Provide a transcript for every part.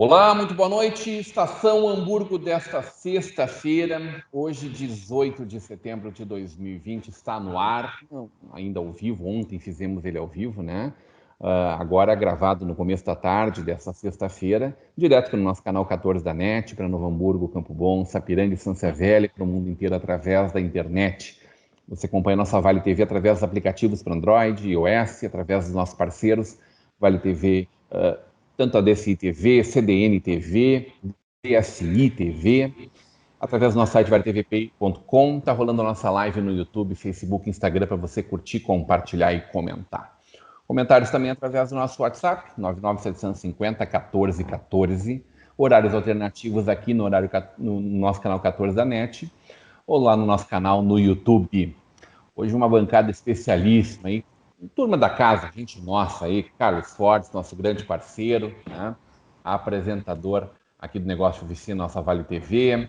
Olá, muito boa noite. Estação Hamburgo desta sexta-feira, hoje 18 de setembro de 2020, está no ar, ainda ao vivo, ontem fizemos ele ao vivo, né? Agora gravado no começo da tarde desta sexta-feira, direto para o nosso canal 14 da NET, para Novo Hamburgo, Campo Bom, Sapiranga e Santa Velha, para o mundo inteiro através da internet. Você acompanha a nossa Vale TV através dos aplicativos para Android, iOS, através dos nossos parceiros, Vale TV, tanto a DSI TV, CDN TV, DSI TV, através do nosso site valetv.com. Está rolando a nossa live no YouTube, Facebook, Instagram, para você curtir, compartilhar e comentar. Comentários também através do nosso WhatsApp, 99750-1414. Horários alternativos aqui no nosso canal 14 da NET, ou lá no nosso canal no YouTube. Hoje uma bancada especialíssima aí, turma da casa, gente nossa aí, Carlos Fortes, nosso grande parceiro, né? Apresentador aqui do Negócio VC, nossa Vale TV,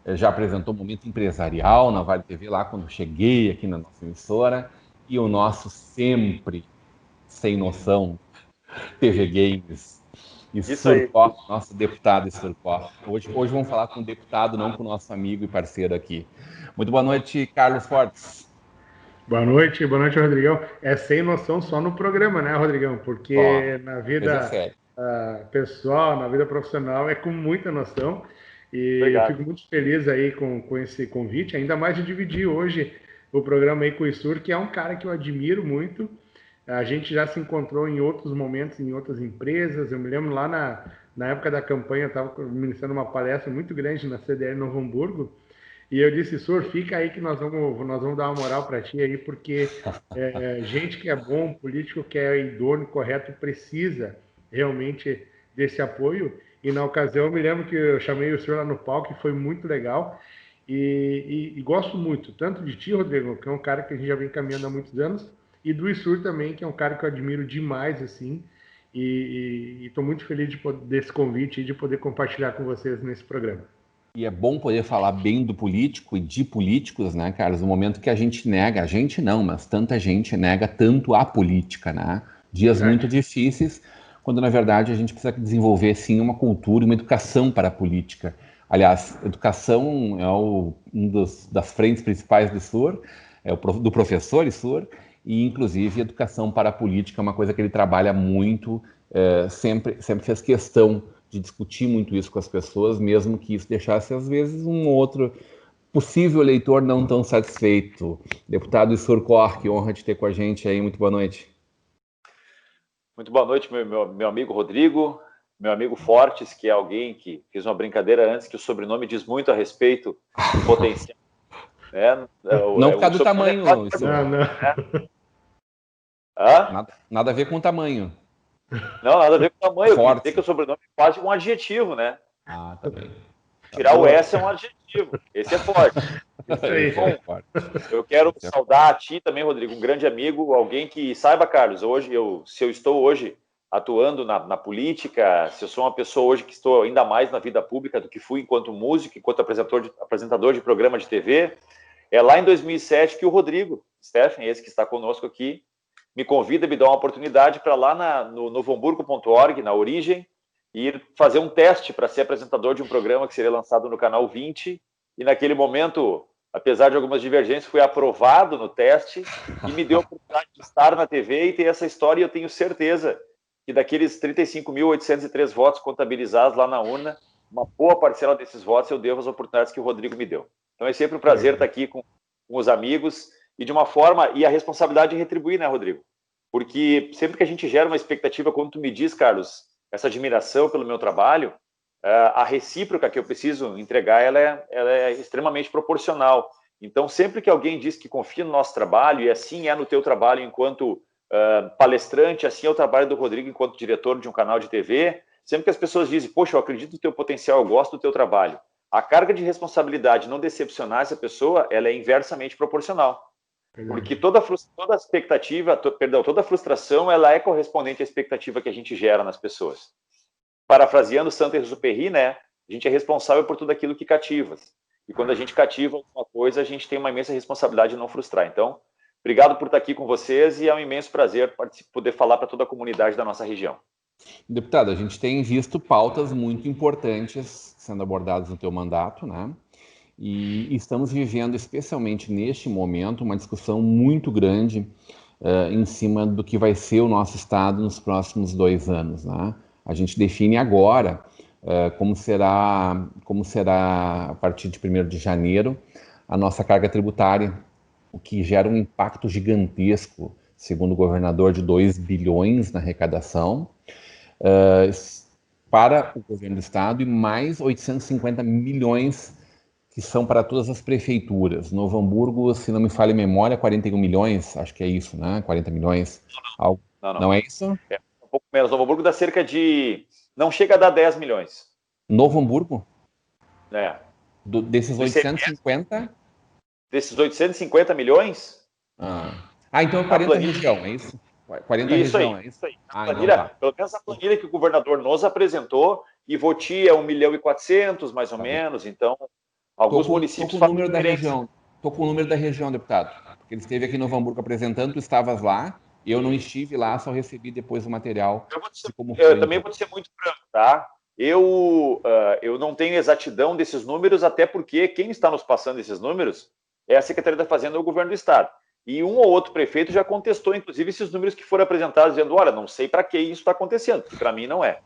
já apresentou o Momento Empresarial na Vale TV lá quando cheguei aqui na nossa emissora, e o nosso sempre sem noção, TV Games, e Surcoff, nosso deputado Surcoff. Hoje vamos falar com o deputado, não com o nosso amigo e parceiro aqui. Muito boa noite, Carlos Fortes. Boa noite, Rodrigão. É sem noção só no programa, né, Rodrigão? Porque na vida pessoal, na vida profissional, é com muita noção. E eu fico muito feliz aí com esse convite, ainda mais de dividir hoje o programa aí com o Isur, que é um cara que eu admiro muito. A gente já se encontrou em outros momentos, em outras empresas. Eu me lembro lá na época da campanha, eu estava ministrando uma palestra muito grande na CDL Novo Hamburgo. E eu disse, Sur, fica aí que nós vamos dar uma moral para ti aí, porque gente que é bom, político que é idôneo, correto, precisa realmente desse apoio. E na ocasião eu me lembro que eu chamei o senhor lá no palco e foi muito legal. E gosto muito, tanto de ti, Rodrigo, que é um cara que a gente já vem caminhando há muitos anos, e do Isur também, que é um cara que eu admiro demais, assim. E estou muito feliz desse convite e de poder compartilhar com vocês nesse programa. E é bom poder falar bem do político e de políticos, né, Carlos? No momento que a gente nega, a gente não, mas tanta gente nega tanto a política, né? Dias muito difíceis, quando na verdade a gente precisa desenvolver, sim, uma cultura, uma educação para a política. Aliás, educação é das frentes principais do ISUR, do professor ISUR, e inclusive educação para a política é uma coisa que ele trabalha muito, sempre fez questão de discutir muito isso com as pessoas, mesmo que isso deixasse, às vezes, um outro possível eleitor não tão satisfeito. Deputado Surcoff, que honra de ter com a gente aí. Muito boa noite. Muito boa noite, meu amigo Rodrigo, meu amigo Fortes, que é alguém que fez uma brincadeira antes, que o sobrenome diz muito a respeito do potencial. Não por causa do tamanho. Não. Nada a ver com o tamanho. Não, nada a ver com o tamanho. Eu dizer que o sobrenome é quase um adjetivo, né? Ah, tá bem. Tirar o S é um adjetivo. Esse é forte. Bom, eu quero saudar a ti também, Rodrigo, um grande amigo, alguém que saiba, Carlos, hoje, se eu estou hoje atuando na política, se eu sou uma pessoa hoje que estou ainda mais na vida pública do que fui enquanto músico, enquanto apresentador de programa de TV, é lá em 2007 que o Rodrigo Steffen, esse que está conosco aqui, me convida, me dá uma oportunidade para lá no novohamburgo.org, na Origem, ir fazer um teste para ser apresentador de um programa que seria lançado no canal 20, e naquele momento, apesar de algumas divergências, fui aprovado no teste e me deu a oportunidade de estar na TV e ter essa história, e eu tenho certeza que daqueles 35.803 votos contabilizados lá na urna, uma boa parcela desses votos eu devo às oportunidades que o Rodrigo me deu. Então é sempre um prazer estar aqui com os amigos, e de uma forma, e a responsabilidade de retribuir, né, Rodrigo? Porque sempre que a gente gera uma expectativa, quando tu me diz, Carlos, essa admiração pelo meu trabalho, a recíproca que eu preciso entregar, ela é extremamente proporcional. Então, sempre que alguém diz que confia no nosso trabalho, e assim é no teu trabalho enquanto palestrante, assim é o trabalho do Rodrigo enquanto diretor de um canal de TV, sempre que as pessoas dizem, poxa, eu acredito no teu potencial, eu gosto do teu trabalho, a carga de responsabilidade não decepcionar essa pessoa, ela é inversamente proporcional. Porque toda expectativa, toda frustração, ela é correspondente à expectativa que a gente gera nas pessoas. Parafraseando Saint-Exupéry, né? A gente é responsável por tudo aquilo que cativa. E quando a gente cativa alguma coisa, a gente tem uma imensa responsabilidade de não frustrar. Então, obrigado por estar aqui com vocês e é um imenso prazer poder falar para toda a comunidade da nossa região. Deputado, a gente tem visto pautas muito importantes sendo abordadas no teu mandato, né? E estamos vivendo, especialmente neste momento, uma discussão muito grande em cima do que vai ser o nosso Estado nos próximos 2 anos, né? A gente define agora como será a partir de 1º de janeiro a nossa carga tributária, o que gera um impacto gigantesco, segundo o governador, de 2 bilhões na arrecadação para o governo do estado e mais 850 milhões que são para todas as prefeituras. Novo Hamburgo, se não me falha a memória, 41 milhões, acho que é isso, né? 40 milhões. Não é isso? É um pouco menos. Novo Hamburgo dá cerca de... Não chega a dar 10 milhões. Novo Hamburgo? É. Desses 850? Desses 850 milhões? Então é 40 região, é isso? 40 região, é isso? Planilha, então tá. Pelo menos a planilha que o governador nos apresentou, e Voti é 1.400.000, mais ou menos, então alguns municípios... Estou com o número da região. Estou com o número da região, deputado. Porque ele esteve aqui no Novo Hamburgo apresentando, tu estavas lá, eu não estive lá, só recebi depois o material. Eu também vou ser muito franco, tá? Eu não tenho exatidão desses números, até porque quem está nos passando esses números é a Secretaria da Fazenda ou o Governo do Estado. E um ou outro prefeito já contestou, inclusive, esses números que foram apresentados, dizendo, olha, não sei para que isso está acontecendo, porque para mim não é.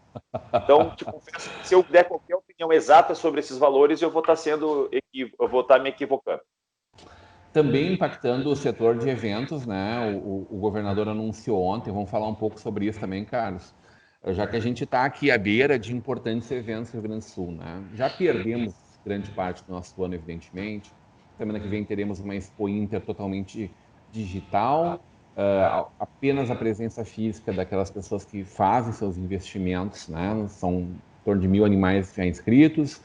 Então, te confesso que se eu der qualquer opinião exata sobre esses valores, eu vou estar me equivocando. Também impactando o setor de eventos, né? O governador anunciou ontem, vamos falar um pouco sobre isso também, Carlos, já que a gente está aqui à beira de importantes eventos no Rio Grande do Sul, né? Já perdemos grande parte do nosso ano, evidentemente. Semana que vem teremos uma Expo Inter totalmente digital, apenas a presença física daquelas pessoas que fazem seus investimentos, né? São em torno de 1.000 animais já inscritos,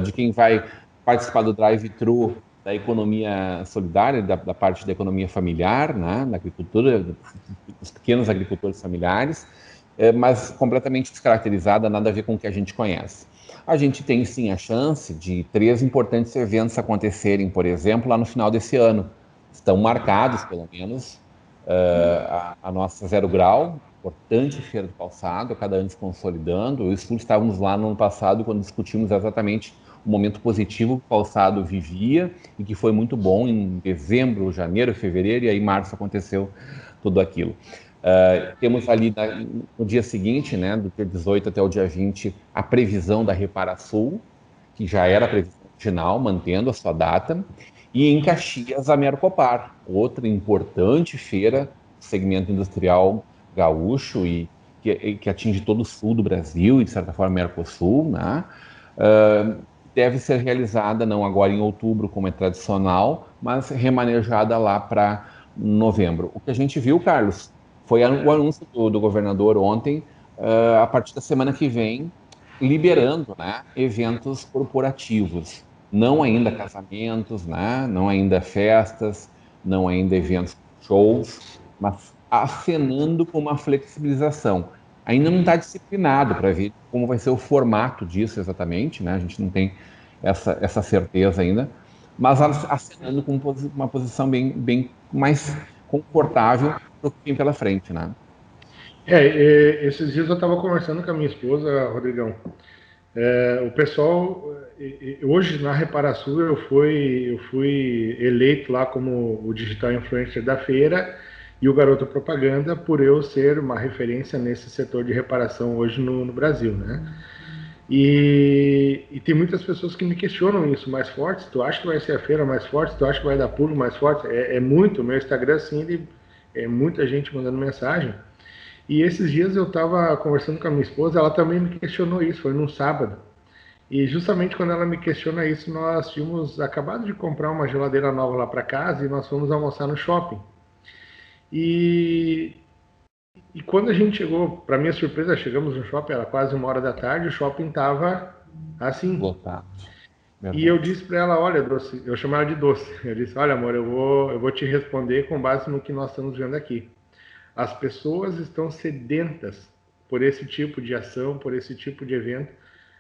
de quem vai participar do drive-thru da economia solidária, da parte da economia familiar, né? Da agricultura, dos pequenos agricultores familiares, mas completamente descaracterizada, nada a ver com o que a gente conhece. A gente tem, sim, a chance de 3 importantes eventos acontecerem, por exemplo, lá no final desse ano. Estão marcados, pelo menos, a nossa Zero Grau, importante feira do calçado, a cada ano se consolidando. Eu e o Sul estávamos lá no ano passado, quando discutimos exatamente o momento positivo que o calçado vivia e que foi muito bom em dezembro, janeiro, fevereiro, e aí em março aconteceu tudo aquilo. Temos ali no dia seguinte, né, do dia 18 até o dia 20, a previsão da Reparasul, que já era a previsão original, mantendo a sua data, e em Caxias a Mercopar, outra importante feira do segmento industrial gaúcho e que atinge todo o sul do Brasil e, de certa forma, Mercosul, né? Deve ser realizada, não agora em outubro, como é tradicional, mas remanejada lá para novembro. O que a gente viu, Carlos, foi o anúncio do governador ontem, a partir da semana que vem, liberando, né, eventos corporativos. Não ainda casamentos, né, não ainda festas, não ainda eventos, shows, mas acenando com uma flexibilização. Ainda não está disciplinado para ver como vai ser o formato disso exatamente, né? A gente não tem essa certeza ainda, mas acenando com uma posição bem mais confortável para o que vem pela frente, né? Esses dias eu estava conversando com a minha esposa, Rodrigão. O pessoal, hoje na Reparasul eu fui eleito lá como o digital influencer da feira e o garoto propaganda por eu ser uma referência nesse setor de reparação hoje no Brasil, né? E tem muitas pessoas que me questionam isso mais forte. Tu acha que vai ser a feira mais forte? Tu acha que vai dar público mais forte? Muito. Meu Instagram, assim, é muita gente mandando mensagem. E esses dias eu estava conversando com a minha esposa, ela também me questionou isso, foi num sábado. E justamente quando ela me questiona isso, nós tínhamos acabado de comprar uma geladeira nova lá para casa e nós fomos almoçar no shopping. E quando a gente chegou, para minha surpresa, chegamos no shopping, era quase 1h da tarde, o shopping estava assim. Lotado. E eu disse para ela, olha, Doce, eu chamo ela de Doce, eu disse, olha amor, eu vou te responder com base no que nós estamos vendo aqui. As pessoas estão sedentas por esse tipo de ação, por esse tipo de evento.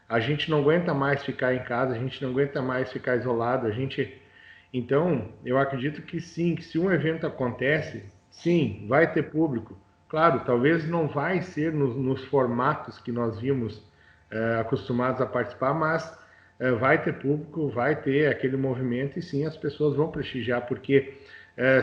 A gente não aguenta mais ficar em casa, a gente não aguenta mais ficar isolado. Então, eu acredito que sim, que se um evento acontece, sim, vai ter público. Claro, talvez não vai ser nos formatos que nós vimos acostumados a participar, mas vai ter público, vai ter aquele movimento e sim, as pessoas vão prestigiar, porque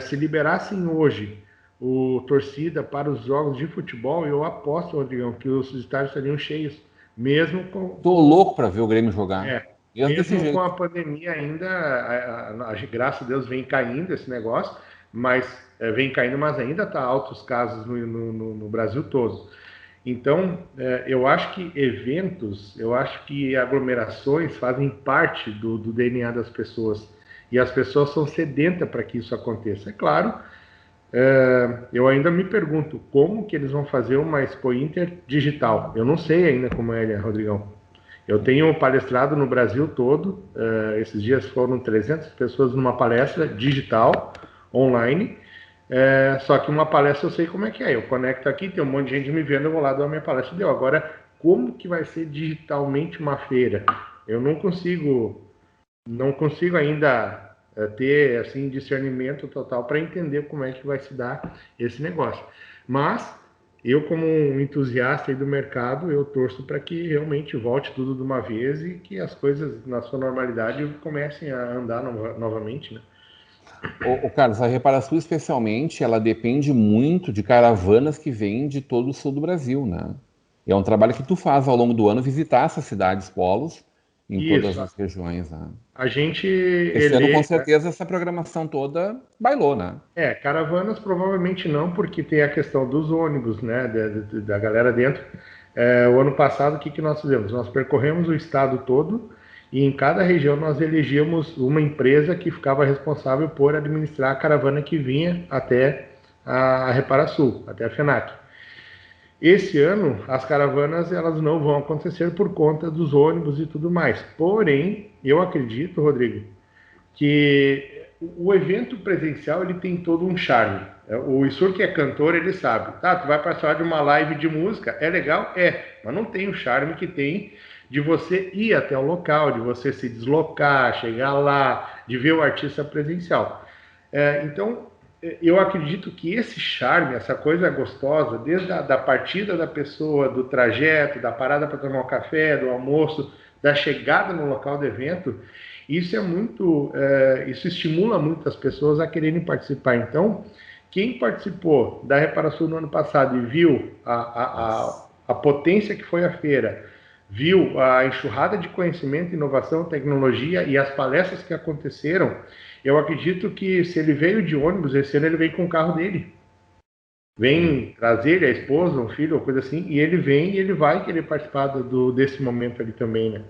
se liberassem hoje o torcida para os jogos de futebol, eu aposto, Rodrigão, que os estádios estariam cheios, mesmo com... Tô louco para ver o Grêmio jogar. Mesmo com a pandemia ainda, graças a Deus vem caindo esse negócio, mas vem caindo, mas ainda está altos casos no Brasil todo. Então, eu acho que eventos, eu acho que aglomerações fazem parte do DNA das pessoas. E as pessoas são sedentas para que isso aconteça. É claro, eu ainda me pergunto como que eles vão fazer uma Expo Inter digital. Eu não sei ainda como é, Rodrigão. Eu tenho palestrado no Brasil todo, esses dias foram 300 pessoas numa palestra digital, online, só que uma palestra eu sei como é que é, eu conecto aqui, tem um monte de gente me vendo, eu vou lá dar a minha palestra, deu. Agora, como que vai ser digitalmente uma feira? Eu não consigo ainda ter assim discernimento total para entender como é que vai se dar esse negócio. Mas eu, como um entusiasta aí do mercado, eu torço para que realmente volte tudo de uma vez e que as coisas na sua normalidade comecem a andar novamente, né? O Carlos, a Reparação especialmente, ela depende muito de caravanas que vêm de todo o sul do Brasil, né? E é um trabalho que tu faz ao longo do ano, visitar essas cidades polos em todas as regiões, né? A gente... Esse ano, com certeza, essa programação toda bailou, né? Caravanas provavelmente não, porque tem a questão dos ônibus, né? Da galera dentro. O ano passado, o que nós fizemos? Nós percorremos o estado todo e em cada região nós elegíamos uma empresa que ficava responsável por administrar a caravana que vinha até a Reparasul, até a FENAC. Esse ano, as caravanas elas não vão acontecer por conta dos ônibus e tudo mais. Porém, eu acredito, Rodrigo, que o evento presencial ele tem todo um charme. O Issur, que é cantor, ele sabe. Tá, tu vai participar de uma live de música, é legal? Mas não tem o charme que tem de você ir até o local, de você se deslocar, chegar lá, de ver o artista presencial. Então, eu acredito que esse charme, essa coisa gostosa, desde a partida da pessoa, do trajeto, da parada para tomar um café, do almoço, da chegada no local do evento, isso isso estimula muito as pessoas a quererem participar. Então, quem participou da Reparação no ano passado e viu a potência que foi a feira, viu a enxurrada de conhecimento, inovação, tecnologia e as palestras que aconteceram, eu acredito que se ele veio de ônibus, esse ano ele vem com o carro dele. Vem trazer ele, a esposa, um filho, ou coisa assim, e ele vem e ele vai querer participar desse momento ali também, né?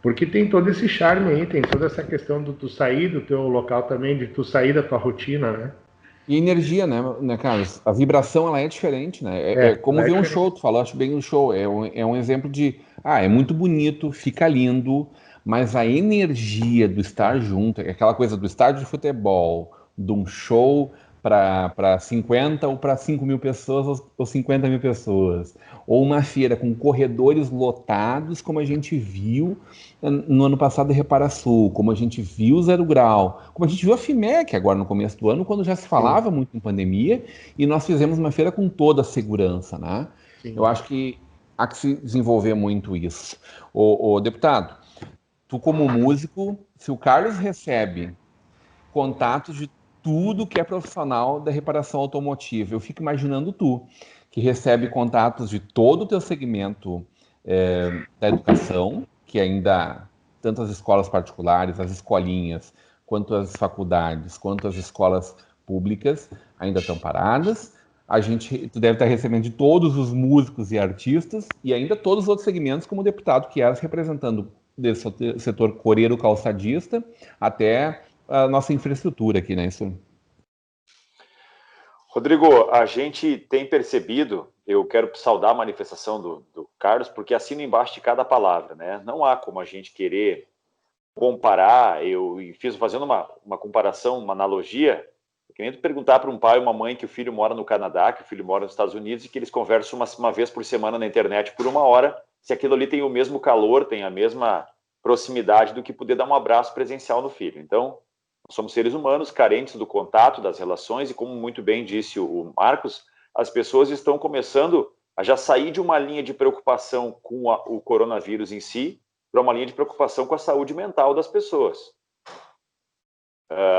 Porque tem todo esse charme aí, tem toda essa questão de tu sair do teu local também, de tu sair da tua rotina, né? E energia, né, Carlos? A vibração, ela é diferente, né? É como ver um show, tu falaste bem no show. É um exemplo de, é muito bonito, fica lindo, mas a energia do estar junto, aquela coisa do estádio de futebol, de um show para 50 ou para 5 mil pessoas ou 50 mil pessoas, ou uma feira com corredores lotados, como a gente viu no ano passado da Reparasul, como a gente viu o Zero Grau, como a gente viu a FIMEC agora no começo do ano, quando já se falava muito em pandemia, e nós fizemos uma feira com toda a segurança, né? Sim. Eu acho que há que se desenvolver muito isso. O deputado, tu como músico, se o Carlos recebe contatos de tudo que é profissional da reparação automotiva, eu fico imaginando tu, que recebe contatos de todo o teu segmento da educação, que ainda, tanto as escolas particulares, as escolinhas, quanto as faculdades, quanto as escolas públicas, ainda estão paradas. Tu deve estar recebendo de todos os músicos e artistas, e ainda todos os outros segmentos, como o deputado Chiaras, representando desse setor coreiro calçadista, até a nossa infraestrutura aqui, né? Isso. Rodrigo, a gente tem percebido, eu quero saudar a manifestação do Carlos, porque assino embaixo de cada palavra, né? Não há como a gente querer comparar, eu fiz fazendo uma comparação, uma analogia, que nem tu perguntar para um pai ou uma mãe que o filho mora no Canadá, que o filho mora nos Estados Unidos e que eles conversam uma vez por semana na internet por 1 hora, se aquilo ali tem o mesmo calor, tem a mesma proximidade do que poder dar um abraço presencial no filho. Então, nós somos seres humanos carentes do contato, das relações, e como muito bem disse o Marcos, as pessoas estão começando a já sair de uma linha de preocupação com o coronavírus em si para uma linha de preocupação com a saúde mental das pessoas.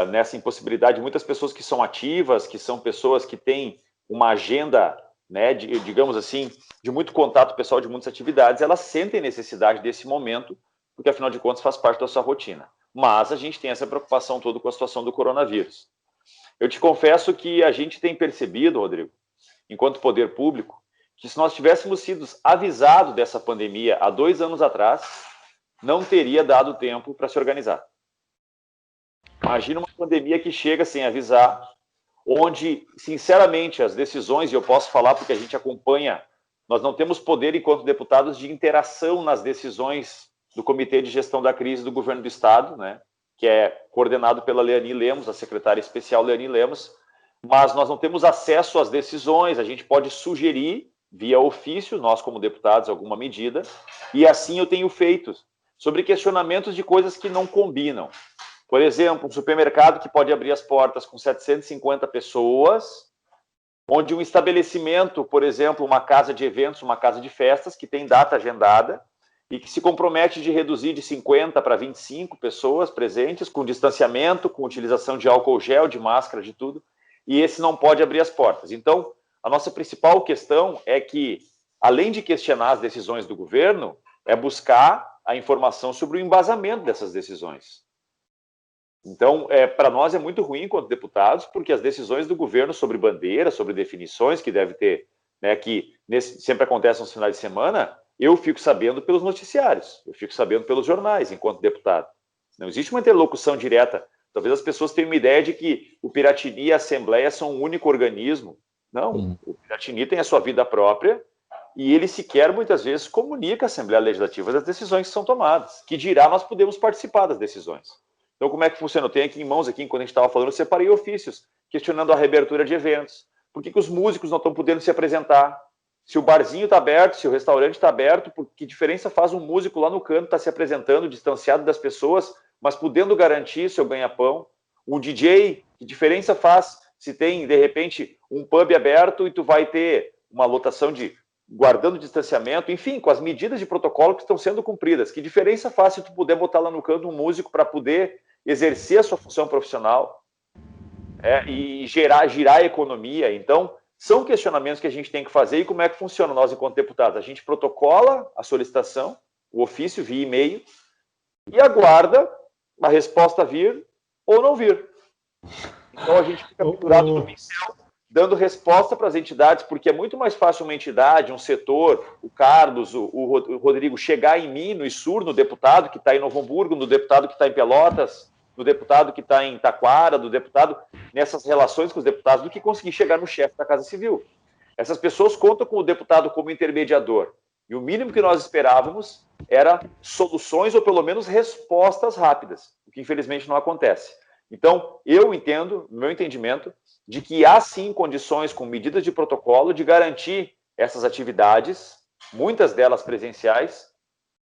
Nessa impossibilidade, muitas pessoas que são ativas, que são pessoas que têm uma agenda, né, digamos assim, de muito contato pessoal, de muitas atividades, elas sentem necessidade desse momento, porque afinal de contas faz parte da sua rotina. Mas a gente tem essa preocupação toda com a situação do coronavírus. Eu te confesso que a gente tem percebido, Rodrigo, enquanto poder público, que se nós tivéssemos sido avisados dessa pandemia há 2 anos atrás, não teria dado tempo para se organizar. Imagina uma pandemia que chega sem avisar, onde, sinceramente, as decisões, e eu posso falar porque a gente acompanha, nós não temos poder, enquanto deputados, de interação nas decisões do Comitê de Gestão da Crise do Governo do Estado, né, que é coordenado pela Leani Lemos, a secretária especial Leani Lemos, mas nós não temos acesso às decisões, a gente pode sugerir, via ofício, nós como deputados, alguma medida, e assim eu tenho feito, sobre questionamentos de coisas que não combinam. Por exemplo, um supermercado que pode abrir as portas com 750 pessoas, onde um estabelecimento, por exemplo, uma casa de eventos, uma casa de festas, que tem data agendada, e que se compromete de reduzir de 50 para 25 pessoas presentes, com distanciamento, com utilização de álcool gel, de máscara, de tudo, e esse não pode abrir as portas. Então, a nossa principal questão é que, além de questionar as decisões do governo, é buscar a informação sobre o embasamento dessas decisões. Então, para nós é muito ruim, enquanto deputados, porque as decisões do governo sobre bandeira, sobre definições que deve ter, né, que sempre acontecem nos finais de semana, eu fico sabendo pelos noticiários, eu fico sabendo pelos jornais, enquanto deputado. Não existe uma interlocução direta. Talvez as pessoas tenham uma ideia de que o Piratini e a Assembleia são um único organismo. Não, o Piratini tem a sua vida própria e ele sequer, muitas vezes, comunica à Assembleia Legislativa das decisões que são tomadas. Que dirá, nós podemos participar das decisões. Então, como é que funciona? Eu tenho aqui em mãos, quando a gente estava falando, eu separei ofícios, questionando a reabertura de eventos. Por que os músicos não estão podendo se apresentar? Se o barzinho está aberto, se o restaurante está aberto, que diferença faz um músico lá no canto estar se apresentando, distanciado das pessoas, mas podendo garantir seu ganha-pão? O DJ, que diferença faz se tem, de repente, um pub aberto e tu vai ter uma lotação guardando distanciamento, enfim, com as medidas de protocolo que estão sendo cumpridas. Que diferença faz se tu puder botar lá no canto um músico para poder exercer a sua função profissional e girar a economia? Então, são questionamentos que a gente tem que fazer. E como é que funciona nós, enquanto deputados? A gente protocola a solicitação, o ofício via e-mail, e aguarda a resposta vir ou não vir. Então, a gente fica pendurado no pincel, dando resposta para as entidades, porque é muito mais fácil uma entidade, um setor, o Carlos, o Rodrigo, chegar em mim, no ISUR, no deputado que está em Novo Hamburgo, no deputado que está em Pelotas, no deputado que está em Taquara, do deputado nessas relações com os deputados, do que conseguir chegar no chefe da Casa Civil. Essas pessoas contam com o deputado como intermediador. E o mínimo que nós esperávamos era soluções ou pelo menos respostas rápidas, o que infelizmente não acontece. Então, eu entendo, no meu entendimento, de que há sim condições, com medidas de protocolo, de garantir essas atividades, muitas delas presenciais,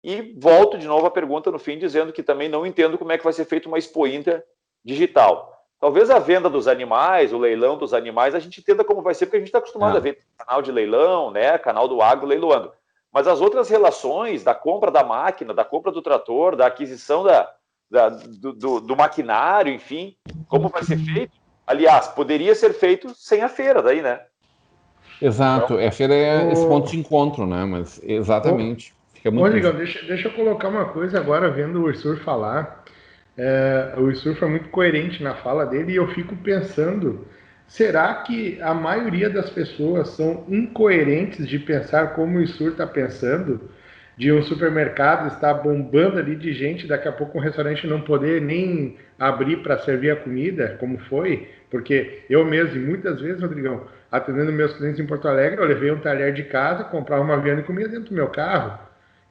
e volto de novo à pergunta no fim, dizendo que também não entendo como é que vai ser feita uma Expo Inter digital. Talvez a venda dos animais, o leilão dos animais, a gente entenda como vai ser, porque a gente está acostumado a ver canal de leilão, né, canal do agro leiloando. Mas as outras relações da compra da máquina, da compra do trator, da aquisição do maquinário, enfim, como vai ser feito? Aliás, poderia ser feito sem a feira daí, né? Exato, então, a feira é esse ponto de encontro, né? Mas exatamente. Fica muito legal, deixa eu colocar uma coisa agora, vendo o Ursur falar. O Ursur foi muito coerente na fala dele e eu fico pensando, será que a maioria das pessoas são incoerentes de pensar como o Ursur está pensando? De um supermercado estar bombando ali de gente, daqui a pouco um restaurante não poder nem abrir para servir a comida, como foi, porque eu mesmo, muitas vezes, Rodrigão, atendendo meus clientes em Porto Alegre, eu levei um talher de casa, comprava uma vianda de comida dentro do meu carro.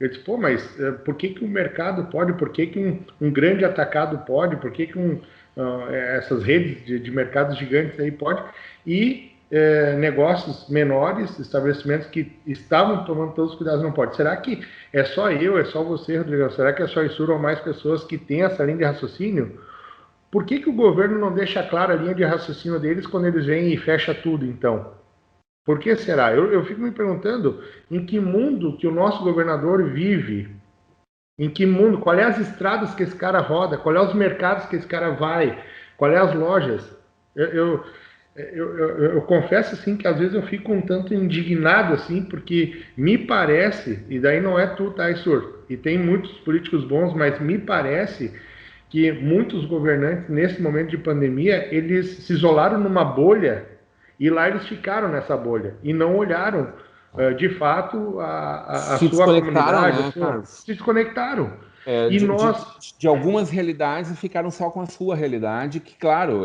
Eu disse, pô, mas por que o mercado pode? Por que um grande atacado pode? Por que essas redes de mercados gigantes aí pode? E negócios menores, estabelecimentos que estavam tomando todos os cuidados não pode. Será que é só eu, é só você, Rodrigo? Será que é só o ISUR ou mais pessoas que têm essa linha de raciocínio? Por que o governo não deixa clara a linha de raciocínio deles quando eles vêm e fecha tudo, então? Por que será? Eu fico me perguntando em que mundo que o nosso governador vive, em que mundo, qual é as estradas que esse cara roda, qual é os mercados que esse cara vai, qual é as lojas. Eu confesso assim que às vezes eu fico um tanto indignado assim, porque me parece, e daí não é tu, tá, Isur, e tem muitos políticos bons, mas me parece que muitos governantes nesse momento de pandemia, eles se isolaram numa bolha e lá eles ficaram nessa bolha e não olharam de fato a sua comunidade, né, se desconectaram. E de algumas realidades ficaram só com a sua realidade, que, claro,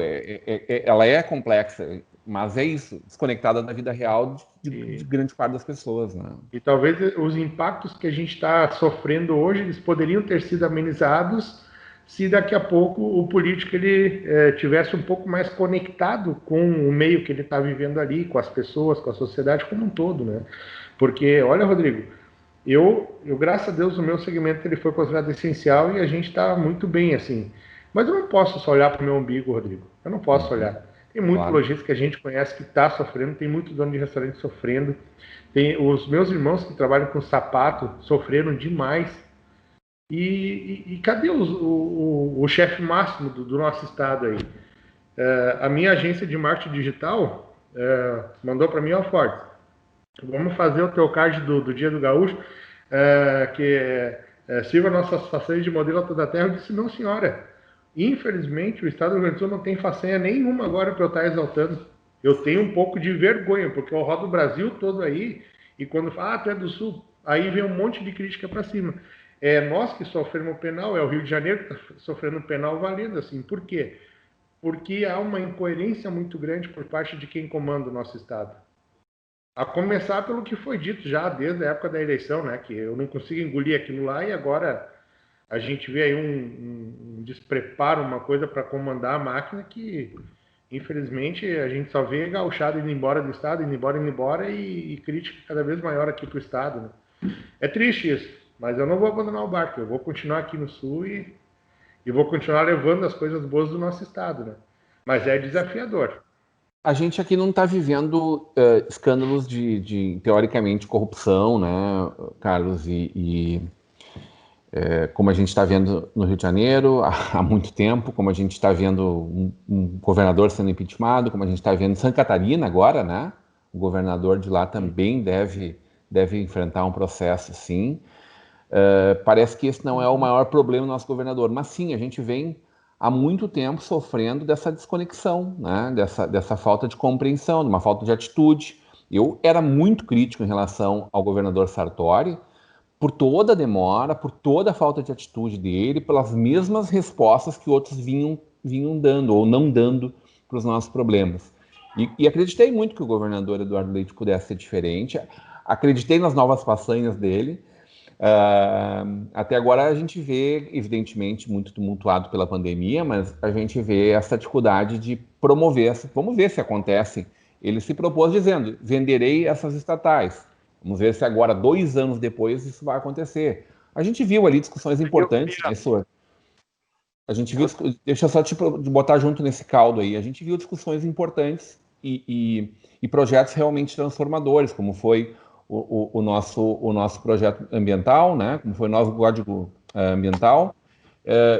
ela é complexa, mas é isso, desconectada da vida real de grande parte das pessoas. Né? E talvez os impactos que a gente está sofrendo hoje, eles poderiam ter sido amenizados se daqui a pouco o político ele tivesse um pouco mais conectado com o meio que ele está vivendo ali, com as pessoas, com a sociedade como um todo, né? Porque, olha, Rodrigo, eu graças a Deus, o meu segmento ele foi considerado essencial e a gente está muito bem, assim. Mas eu não posso só olhar para o meu umbigo, Rodrigo. Eu não posso olhar. Tem muito lojista que a gente conhece que está sofrendo, tem muito dono de restaurante sofrendo. Tem os meus irmãos que trabalham com sapato sofreram demais. E cadê o chefe máximo do nosso estado aí? A minha agência de marketing digital mandou para mim, ó, Ford, vamos fazer o teu card do Dia do Gaúcho, sirva nossas façanhas de modelo a toda a terra. Eu disse, não, senhora. Infelizmente, o estado do Rio Grande do Sul não tem façanha nenhuma agora para eu estar exaltando. Eu tenho um pouco de vergonha, porque eu rodo o Brasil todo aí, e quando fala, tu é do Sul, aí vem um monte de crítica para cima. É nós que sofremos penal, é o Rio de Janeiro que está sofrendo penal valendo, assim. Por quê? Porque há uma incoerência muito grande por parte de quem comanda o nosso estado. A começar pelo que foi dito já desde a época da eleição, né? Que eu não consigo engolir aquilo lá e agora a gente vê aí um despreparo, uma coisa para comandar a máquina que, infelizmente, a gente só vê gauchado indo embora do estado, indo embora e crítica cada vez maior aqui para o estado, né? É triste isso, mas eu não vou abandonar o barco, eu vou continuar aqui no sul e vou continuar levando as coisas boas do nosso estado, né? Mas é desafiador. A gente aqui não está vivendo escândalos de, teoricamente, corrupção, né, Carlos? Como a gente está vendo no Rio de Janeiro há muito tempo, como a gente está vendo um governador sendo impeachmentado, como a gente está vendo em Santa Catarina agora, né? O governador de lá também deve enfrentar um processo, sim. Parece que esse não é o maior problema do nosso governador, mas sim, a gente vem há muito tempo sofrendo dessa desconexão, né? dessa falta de compreensão, de uma falta de atitude. Eu era muito crítico em relação ao governador Sartori, por toda a demora, por toda a falta de atitude dele, pelas mesmas respostas que outros vinham dando ou não dando para os nossos problemas. E acreditei muito que o governador Eduardo Leite pudesse ser diferente, acreditei nas novas façanhas dele. Até agora a gente vê, evidentemente, muito tumultuado pela pandemia, mas a gente vê essa dificuldade de promover, vamos ver se acontece. Ele se propôs dizendo, venderei essas estatais. Vamos ver se agora, 2 anos depois, isso vai acontecer. A gente viu ali discussões importantes, né, Sor? A gente viu, deixa eu só te botar junto nesse caldo aí, a gente viu discussões importantes e projetos realmente transformadores, como foi o nosso projeto ambiental, né? Como foi o nosso código ambiental,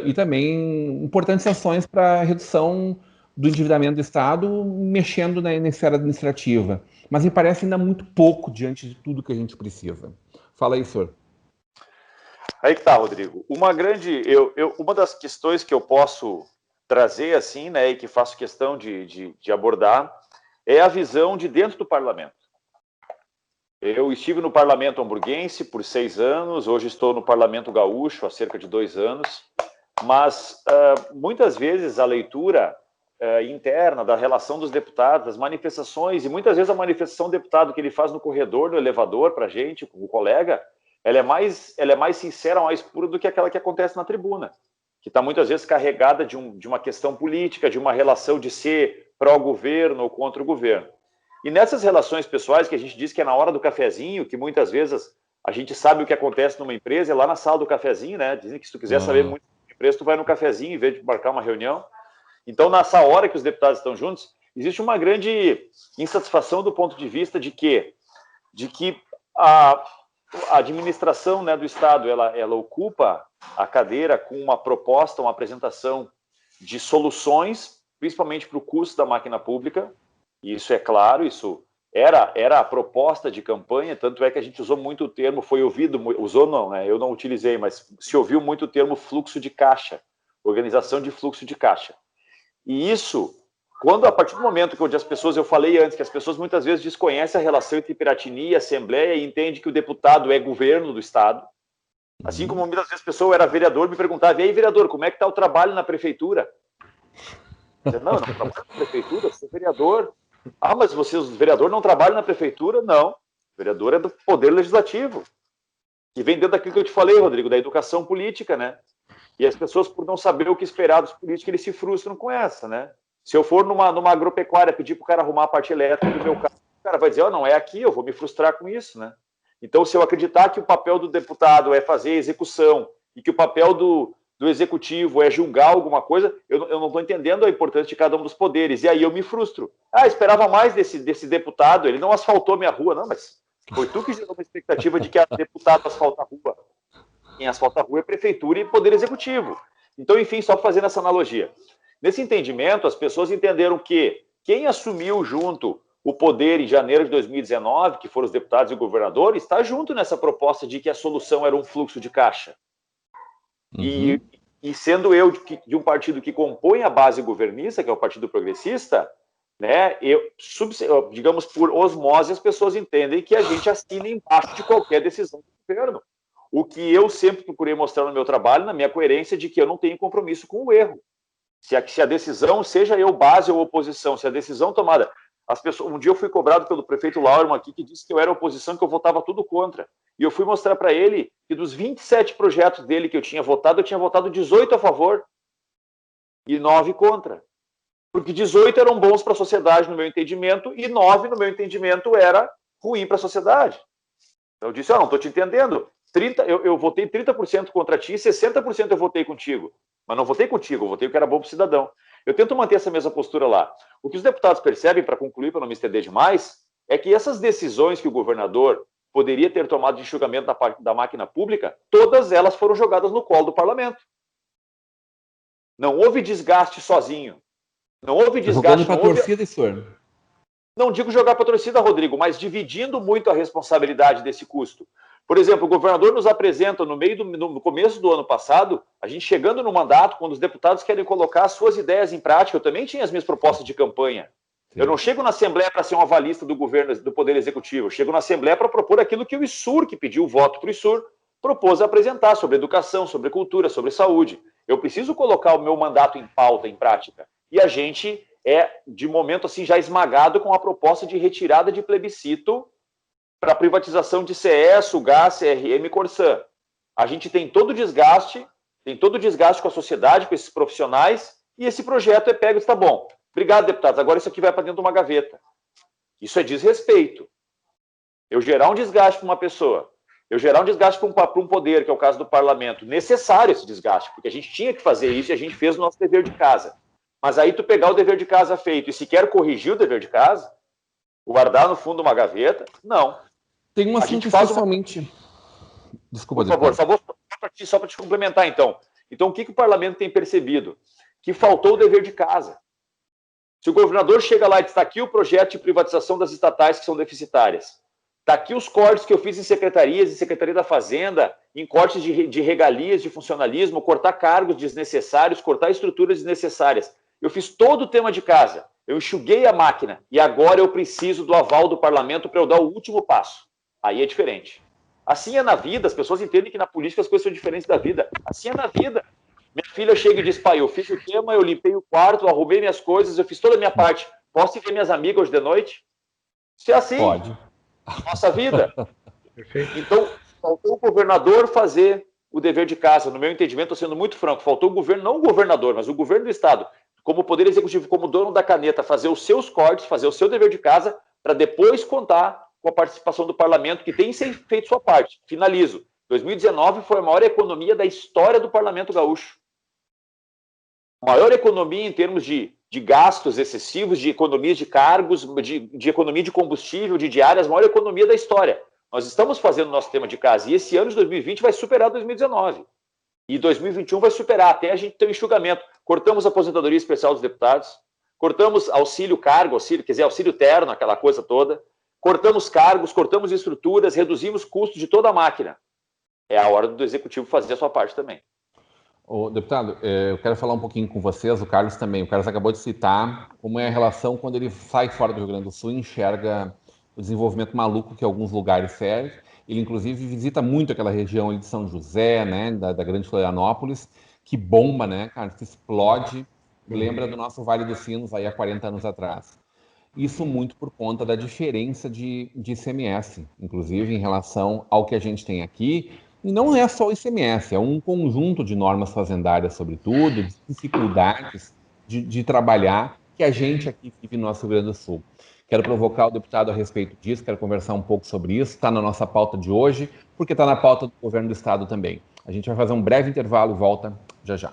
e também importantes ações para a redução do endividamento do Estado, mexendo na esfera administrativa. Mas me parece ainda muito pouco diante de tudo que a gente precisa. Fala aí, senhor. Aí que tá, Rodrigo. Uma das questões que eu posso trazer assim, né, e que faço questão de abordar, é a visão de dentro do parlamento. Eu estive no parlamento hamburguense por 6 anos, hoje estou no parlamento gaúcho há cerca de 2 anos, mas muitas vezes a leitura interna da relação dos deputados, das manifestações, e muitas vezes a manifestação do deputado que ele faz no corredor, no elevador, para a gente, com o colega, ela é mais sincera, mais pura do que aquela que acontece na tribuna, que está muitas vezes carregada de uma questão política, de uma relação de ser pró-governo ou contra o governo. E nessas relações pessoais que a gente diz que é na hora do cafezinho, que muitas vezes a gente sabe o que acontece numa empresa, é lá na sala do cafezinho, né? Dizem que se tu quiser saber muito da empresa, tu vai no cafezinho em vez de marcar uma reunião. Então, nessa hora que os deputados estão juntos, existe uma grande insatisfação do ponto de vista de que a administração, né, do Estado, ela ocupa a cadeira com uma proposta, uma apresentação de soluções, principalmente para o custo da máquina pública, e isso é claro, isso era a proposta de campanha, tanto é que a gente usou muito o termo, foi ouvido, usou não, né, eu não utilizei, mas se ouviu muito o termo fluxo de caixa, organização de fluxo de caixa. E isso, a partir do momento que as pessoas, eu falei antes, que as pessoas muitas vezes desconhecem a relação entre Piratini e Assembleia e entendem que o deputado é governo do Estado, assim como muitas vezes a pessoa era vereador, me perguntava, e aí, vereador, como é que está o trabalho na prefeitura? Eu dizia, não trabalho na prefeitura, eu sou vereador. Ah, mas o vereador não trabalha na prefeitura? Não, o vereador é do Poder Legislativo, que vem dentro daquilo que eu te falei, Rodrigo, da educação política, né? E as pessoas, por não saber o que esperar dos políticos, eles se frustram com essa, né? Se eu for numa agropecuária pedir para o cara arrumar a parte elétrica do meu carro, o cara vai dizer, não é aqui, eu vou me frustrar com isso, né? Então, se eu acreditar que o papel do deputado é fazer execução e que o papel do executivo é julgar alguma coisa, eu não estou entendendo a importância de cada um dos poderes. E aí eu me frustro. Esperava mais desse deputado, ele não asfaltou minha rua. Não, mas foi tu que gerou uma expectativa de que a deputado asfalta a rua. Quem asfalta a rua é prefeitura e poder executivo. Então, enfim, só fazendo essa analogia. Nesse entendimento, as pessoas entenderam que quem assumiu junto o poder em janeiro de 2019, que foram os deputados e o governador, está junto nessa proposta de que a solução era um fluxo de caixa. Uhum. E sendo eu de um partido que compõe a base governista, que é o Partido Progressista, né, digamos, por osmose, as pessoas entendem que a gente assina embaixo de qualquer decisão do governo. O que eu sempre procurei mostrar no meu trabalho, na minha coerência, de que eu não tenho compromisso com o erro. Se a decisão, seja eu base ou oposição, se a decisão tomada... Um dia eu fui cobrado pelo prefeito Laurman aqui, que disse que eu era oposição, que eu votava tudo contra. E eu fui mostrar para ele que dos 27 projetos dele que eu tinha votado 18 a favor e 9 contra. Porque 18 eram bons para a sociedade, no meu entendimento, e 9, no meu entendimento, era ruim para a sociedade. Então eu disse, não estou te entendendo. Eu votei 30% contra ti, 60% eu votei contigo. Mas não votei contigo, eu votei o que era bom para o cidadão. Eu tento manter essa mesma postura lá. O que os deputados percebem, para concluir, para não me estender demais, é que essas decisões que o governador poderia ter tomado de enxugamento da máquina pública, todas elas foram jogadas no colo do parlamento. Não houve desgaste sozinho. Não houve desgaste. Jogando para a torcida, senhor. Não digo jogar para a torcida, Rodrigo, mas dividindo muito a responsabilidade desse custo. Por exemplo, o governador nos apresenta no começo do ano passado, a gente chegando no mandato, quando os deputados querem colocar as suas ideias em prática, eu também tinha as minhas propostas de campanha. Sim. Eu não chego na Assembleia para ser um avalista do governo, do Poder Executivo, eu chego na Assembleia para propor aquilo que o ISUR, que pediu o voto para o ISUR, propôs apresentar sobre educação, sobre cultura, sobre saúde. Eu preciso colocar o meu mandato em pauta, em prática. E a gente é, de momento assim, já esmagado com a proposta de retirada de plebiscito para a privatização de CS, Gás, CRM e Corsan. A gente tem todo o desgaste com a sociedade, com esses profissionais, e esse projeto é pego e está bom. Obrigado, deputados. Agora isso aqui vai para dentro de uma gaveta. Isso é desrespeito. Eu gerar um desgaste para uma pessoa, eu gerar um desgaste para um poder, que é o caso do parlamento, necessário esse desgaste, porque a gente tinha que fazer isso e a gente fez o nosso dever de casa. Mas aí tu pegar o dever de casa feito e se quer corrigir o dever de casa, guardar no fundo uma gaveta, não. Tem um assunto especialmente... Desculpa, por favor, só para te complementar, então. Então, o que o parlamento tem percebido? Que faltou o dever de casa. Se o governador chega lá e diz, está aqui o projeto de privatização das estatais que são deficitárias, está aqui os cortes que eu fiz em secretarias, em Secretaria da Fazenda, em cortes de regalias, de funcionalismo, cortar cargos desnecessários, cortar estruturas desnecessárias. Eu fiz todo o tema de casa, eu enxuguei a máquina e agora eu preciso do aval do parlamento para eu dar o último passo. Aí é diferente. Assim é na vida, as pessoas entendem que na política as coisas são diferentes da vida. Assim é na vida. Minha filha chega e diz, pai, eu fiz o tema, eu limpei o quarto, eu arrumei minhas coisas, eu fiz toda a minha parte. Posso ir ver minhas amigas hoje de noite? Isso é assim. Pode. Nossa vida. Então, faltou o governador fazer o dever de casa. No meu entendimento, estou sendo muito franco, faltou o governo, não o governador, mas o governo do Estado, como poder executivo, como dono da caneta, fazer os seus cortes, fazer o seu dever de casa, para depois contar com a participação do parlamento, que tem feito sua parte. Finalizo. 2019 foi a maior economia da história do Parlamento Gaúcho. A maior economia em termos de de gastos excessivos, de economia de cargos, de economia de combustível, de diárias, a maior economia da história. Nós estamos fazendo nosso tema de casa, e esse ano de 2020 vai superar 2019. E 2021 vai superar, até a gente ter um enxugamento. Cortamos a aposentadoria especial dos deputados, cortamos auxílio cargo, auxílio terno, aquela coisa toda, cortamos cargos, cortamos estruturas, reduzimos custos de toda a máquina. É a hora do Executivo fazer a sua parte também. Ô, deputado, eu quero falar um pouquinho com vocês, o Carlos também. O Carlos acabou de citar como é a relação quando ele sai fora do Rio Grande do Sul e enxerga o desenvolvimento maluco que alguns lugares servem. Ele, inclusive, visita muito aquela região aí de São José, né, da Grande Florianópolis, que bomba, né, cara, que explode. Lembra do nosso Vale dos Sinos aí há 40 anos atrás. Isso muito por conta da diferença de ICMS, inclusive em relação ao que a gente tem aqui. E não é só o ICMS, é um conjunto de normas fazendárias, sobretudo, de dificuldades de trabalhar que a gente aqui vive no nosso Rio Grande do Sul. Quero provocar o deputado a respeito disso, quero conversar um pouco sobre isso, está na nossa pauta de hoje, porque está na pauta do governo do estado também. A gente vai fazer um breve intervalo e volta já já.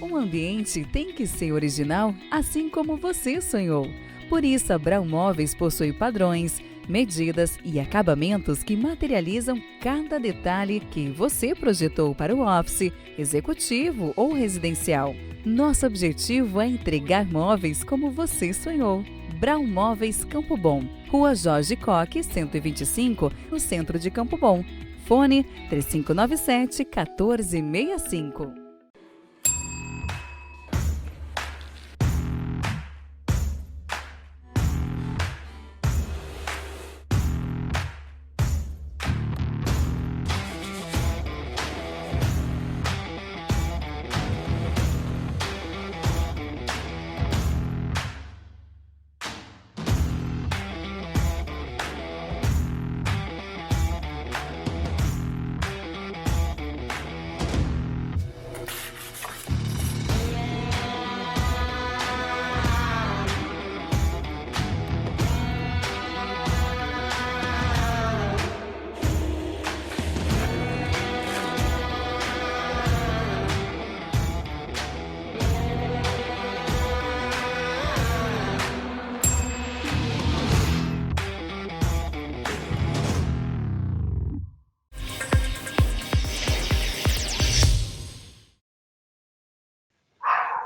Um ambiente tem que ser original, assim como você sonhou. Por isso, a Brau Móveis possui padrões, medidas e acabamentos que materializam cada detalhe que você projetou para o office, executivo ou residencial. Nosso objetivo é entregar móveis como você sonhou. Brau Móveis Campo Bom, Rua Jorge Coque, 125, no centro de Campo Bom. Fone 3597-1465.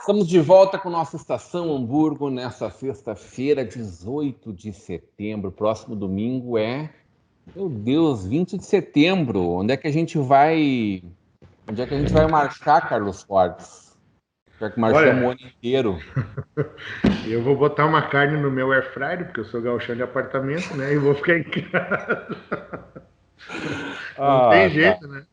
Estamos de volta com nossa Estação Hamburgo nessa sexta-feira, 18 de setembro. Próximo domingo é, meu Deus, 20 de setembro. Onde é que a gente vai marchar, Carlos Fortes? Já que marchamos o ano inteiro. Eu vou botar uma carne no meu air fryer, porque eu sou gauchão de apartamento, né? E vou ficar em casa. Não tem jeito, né?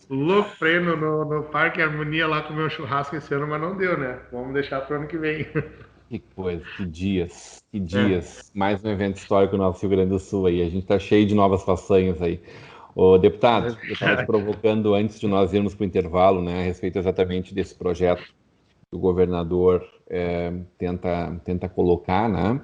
Louco pra ir no Parque Harmonia lá comer um churrasco esse ano, mas não deu, né? Vamos deixar pro ano que vem. Que coisa, que dias. Mais um evento histórico no nosso Rio Grande do Sul aí. A gente tá cheio de novas façanhas aí. Ô, deputado, eu estava te provocando antes de nós irmos para o intervalo, né, a respeito exatamente desse projeto que o governador tenta colocar, né,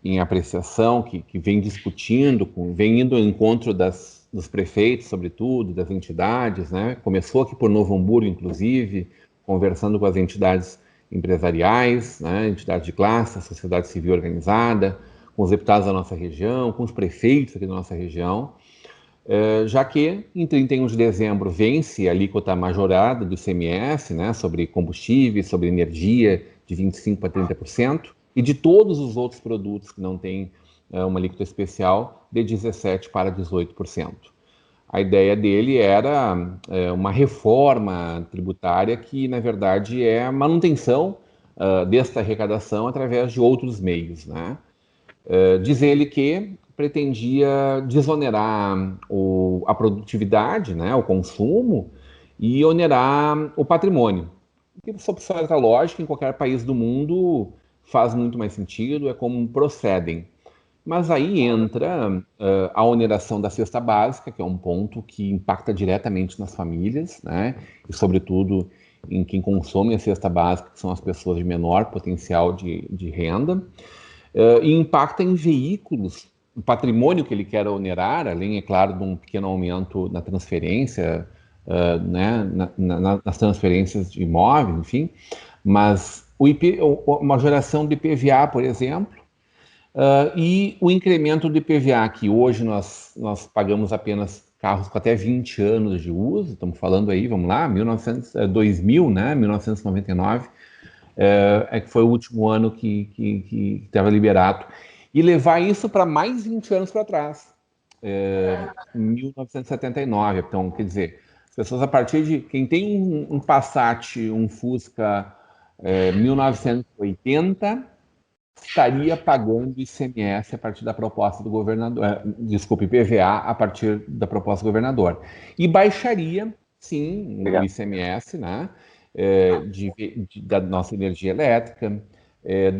em apreciação, que vem discutindo, vem indo ao encontro dos prefeitos, sobretudo, das entidades, né? Começou aqui por Novo Hamburgo, inclusive, conversando com as entidades empresariais, né? Entidades de classe, a sociedade civil organizada, com os deputados da nossa região, com os prefeitos aqui da nossa região, já que em 31 de dezembro vence a alíquota majorada do ICMS, né? Sobre combustíveis, sobre energia, de 25% para 30%, e de todos os outros produtos que não têm uma alíquota especial, de 17% para 18%. A ideia dele era uma reforma tributária que, na verdade, é a manutenção desta arrecadação através de outros meios, né? Diz ele que pretendia desonerar a produtividade, né, o consumo, e onerar o patrimônio. Que, sob certa lógica, em qualquer país do mundo faz muito mais sentido, é como procedem. Mas aí entra a oneração da cesta básica, que é um ponto que impacta diretamente nas famílias, né? E, sobretudo, em quem consome a cesta básica, que são as pessoas de menor potencial de renda, e impacta em veículos o patrimônio que ele quer onerar, além, é claro, de um pequeno aumento na transferência, né, nas transferências de imóveis, enfim, mas uma geração de IPVA, por exemplo, e o incremento do IPVA, que hoje nós pagamos apenas carros com até 20 anos de uso, estamos falando aí, vamos lá, 2000, né, 1999, que foi o último ano que estava liberado, e levar isso para mais 20 anos para trás, 1979, então, quer dizer, as pessoas a partir de, quem tem um Passat, um Fusca 1980, estaria pagando ICMS a partir da proposta do governador, IPVA a partir da proposta do governador. E baixaria, sim, o ICMS, né, da nossa energia elétrica,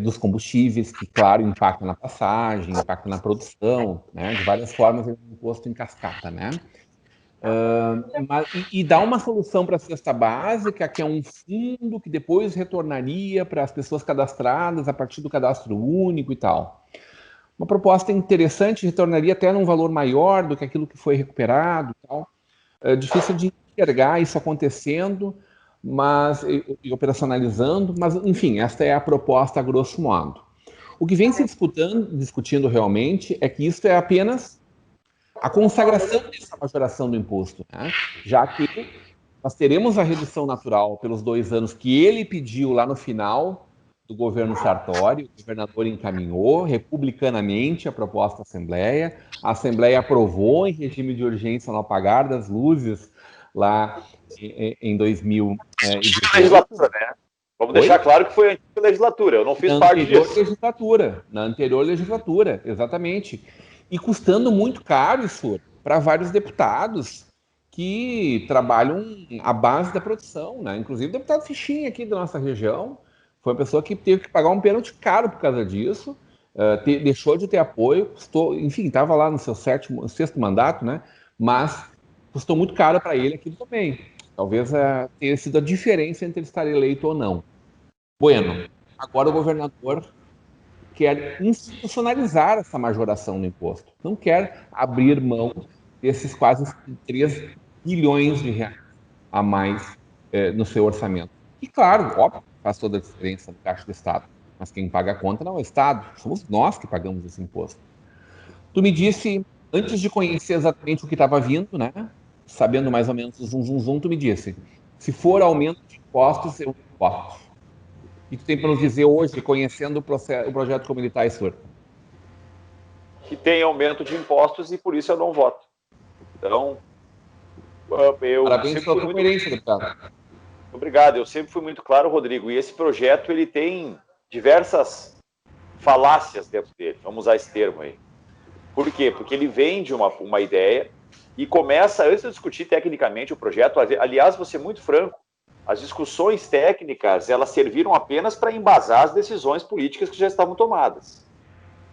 dos combustíveis, que, claro, impactam na passagem, impactam na produção, né, de várias formas, é um imposto em cascata, né? E dá uma solução para a cesta básica, que é um fundo que depois retornaria para as pessoas cadastradas a partir do cadastro único e tal. Uma proposta interessante, retornaria até num valor maior do que aquilo que foi recuperado e tal. É difícil de enxergar isso acontecendo, e operacionalizando, mas, enfim, esta é a proposta a grosso modo. O que vem se discutindo realmente é que isso é apenas a consagração dessa majoração do imposto, né? Já que nós teremos a redução natural pelos 2 anos que ele pediu lá no final do governo Sartori, o governador encaminhou republicanamente a proposta à Assembleia, a Assembleia aprovou em regime de urgência no apagar das luzes lá em 2018. Legislatura, né? Vamos deixar claro que foi a antiga legislatura, eu não fiz parte disso. Na anterior legislatura, exatamente. E custando muito caro isso para vários deputados que trabalham à base da produção, né? Inclusive o deputado Fichinha aqui da nossa região foi uma pessoa que teve que pagar um pênalti caro por causa disso, deixou de ter apoio, custou, enfim, estava lá no seu 6º mandato, né? Mas custou muito caro para ele aquilo também. Talvez tenha sido a diferença entre ele estar eleito ou não. Bueno, agora o governador quer institucionalizar essa majoração do imposto. Não quer abrir mão desses quase 3 bilhões de reais a mais no seu orçamento. E, claro, óbvio, faz toda a diferença no caixa do Estado. Mas quem paga a conta não é o Estado, somos nós que pagamos esse imposto. Tu me disse, antes de conhecer exatamente o que estava vindo, né, sabendo mais ou menos o zum, tu me disse, se for aumento de impostos, eu voto. E tu tem para nos dizer hoje, conhecendo o projeto comunitário Sur? Que tem aumento de impostos e por isso eu não voto. Então, parabéns pela coerência, deputado. Obrigado, eu sempre fui muito claro, Rodrigo, e esse projeto ele tem diversas falácias dentro dele, vamos usar esse termo aí. Por quê? Porque ele vem de uma ideia e começa, antes de discutir tecnicamente o projeto, aliás, vou ser muito franco, as discussões técnicas, elas serviram apenas para embasar as decisões políticas que já estavam tomadas.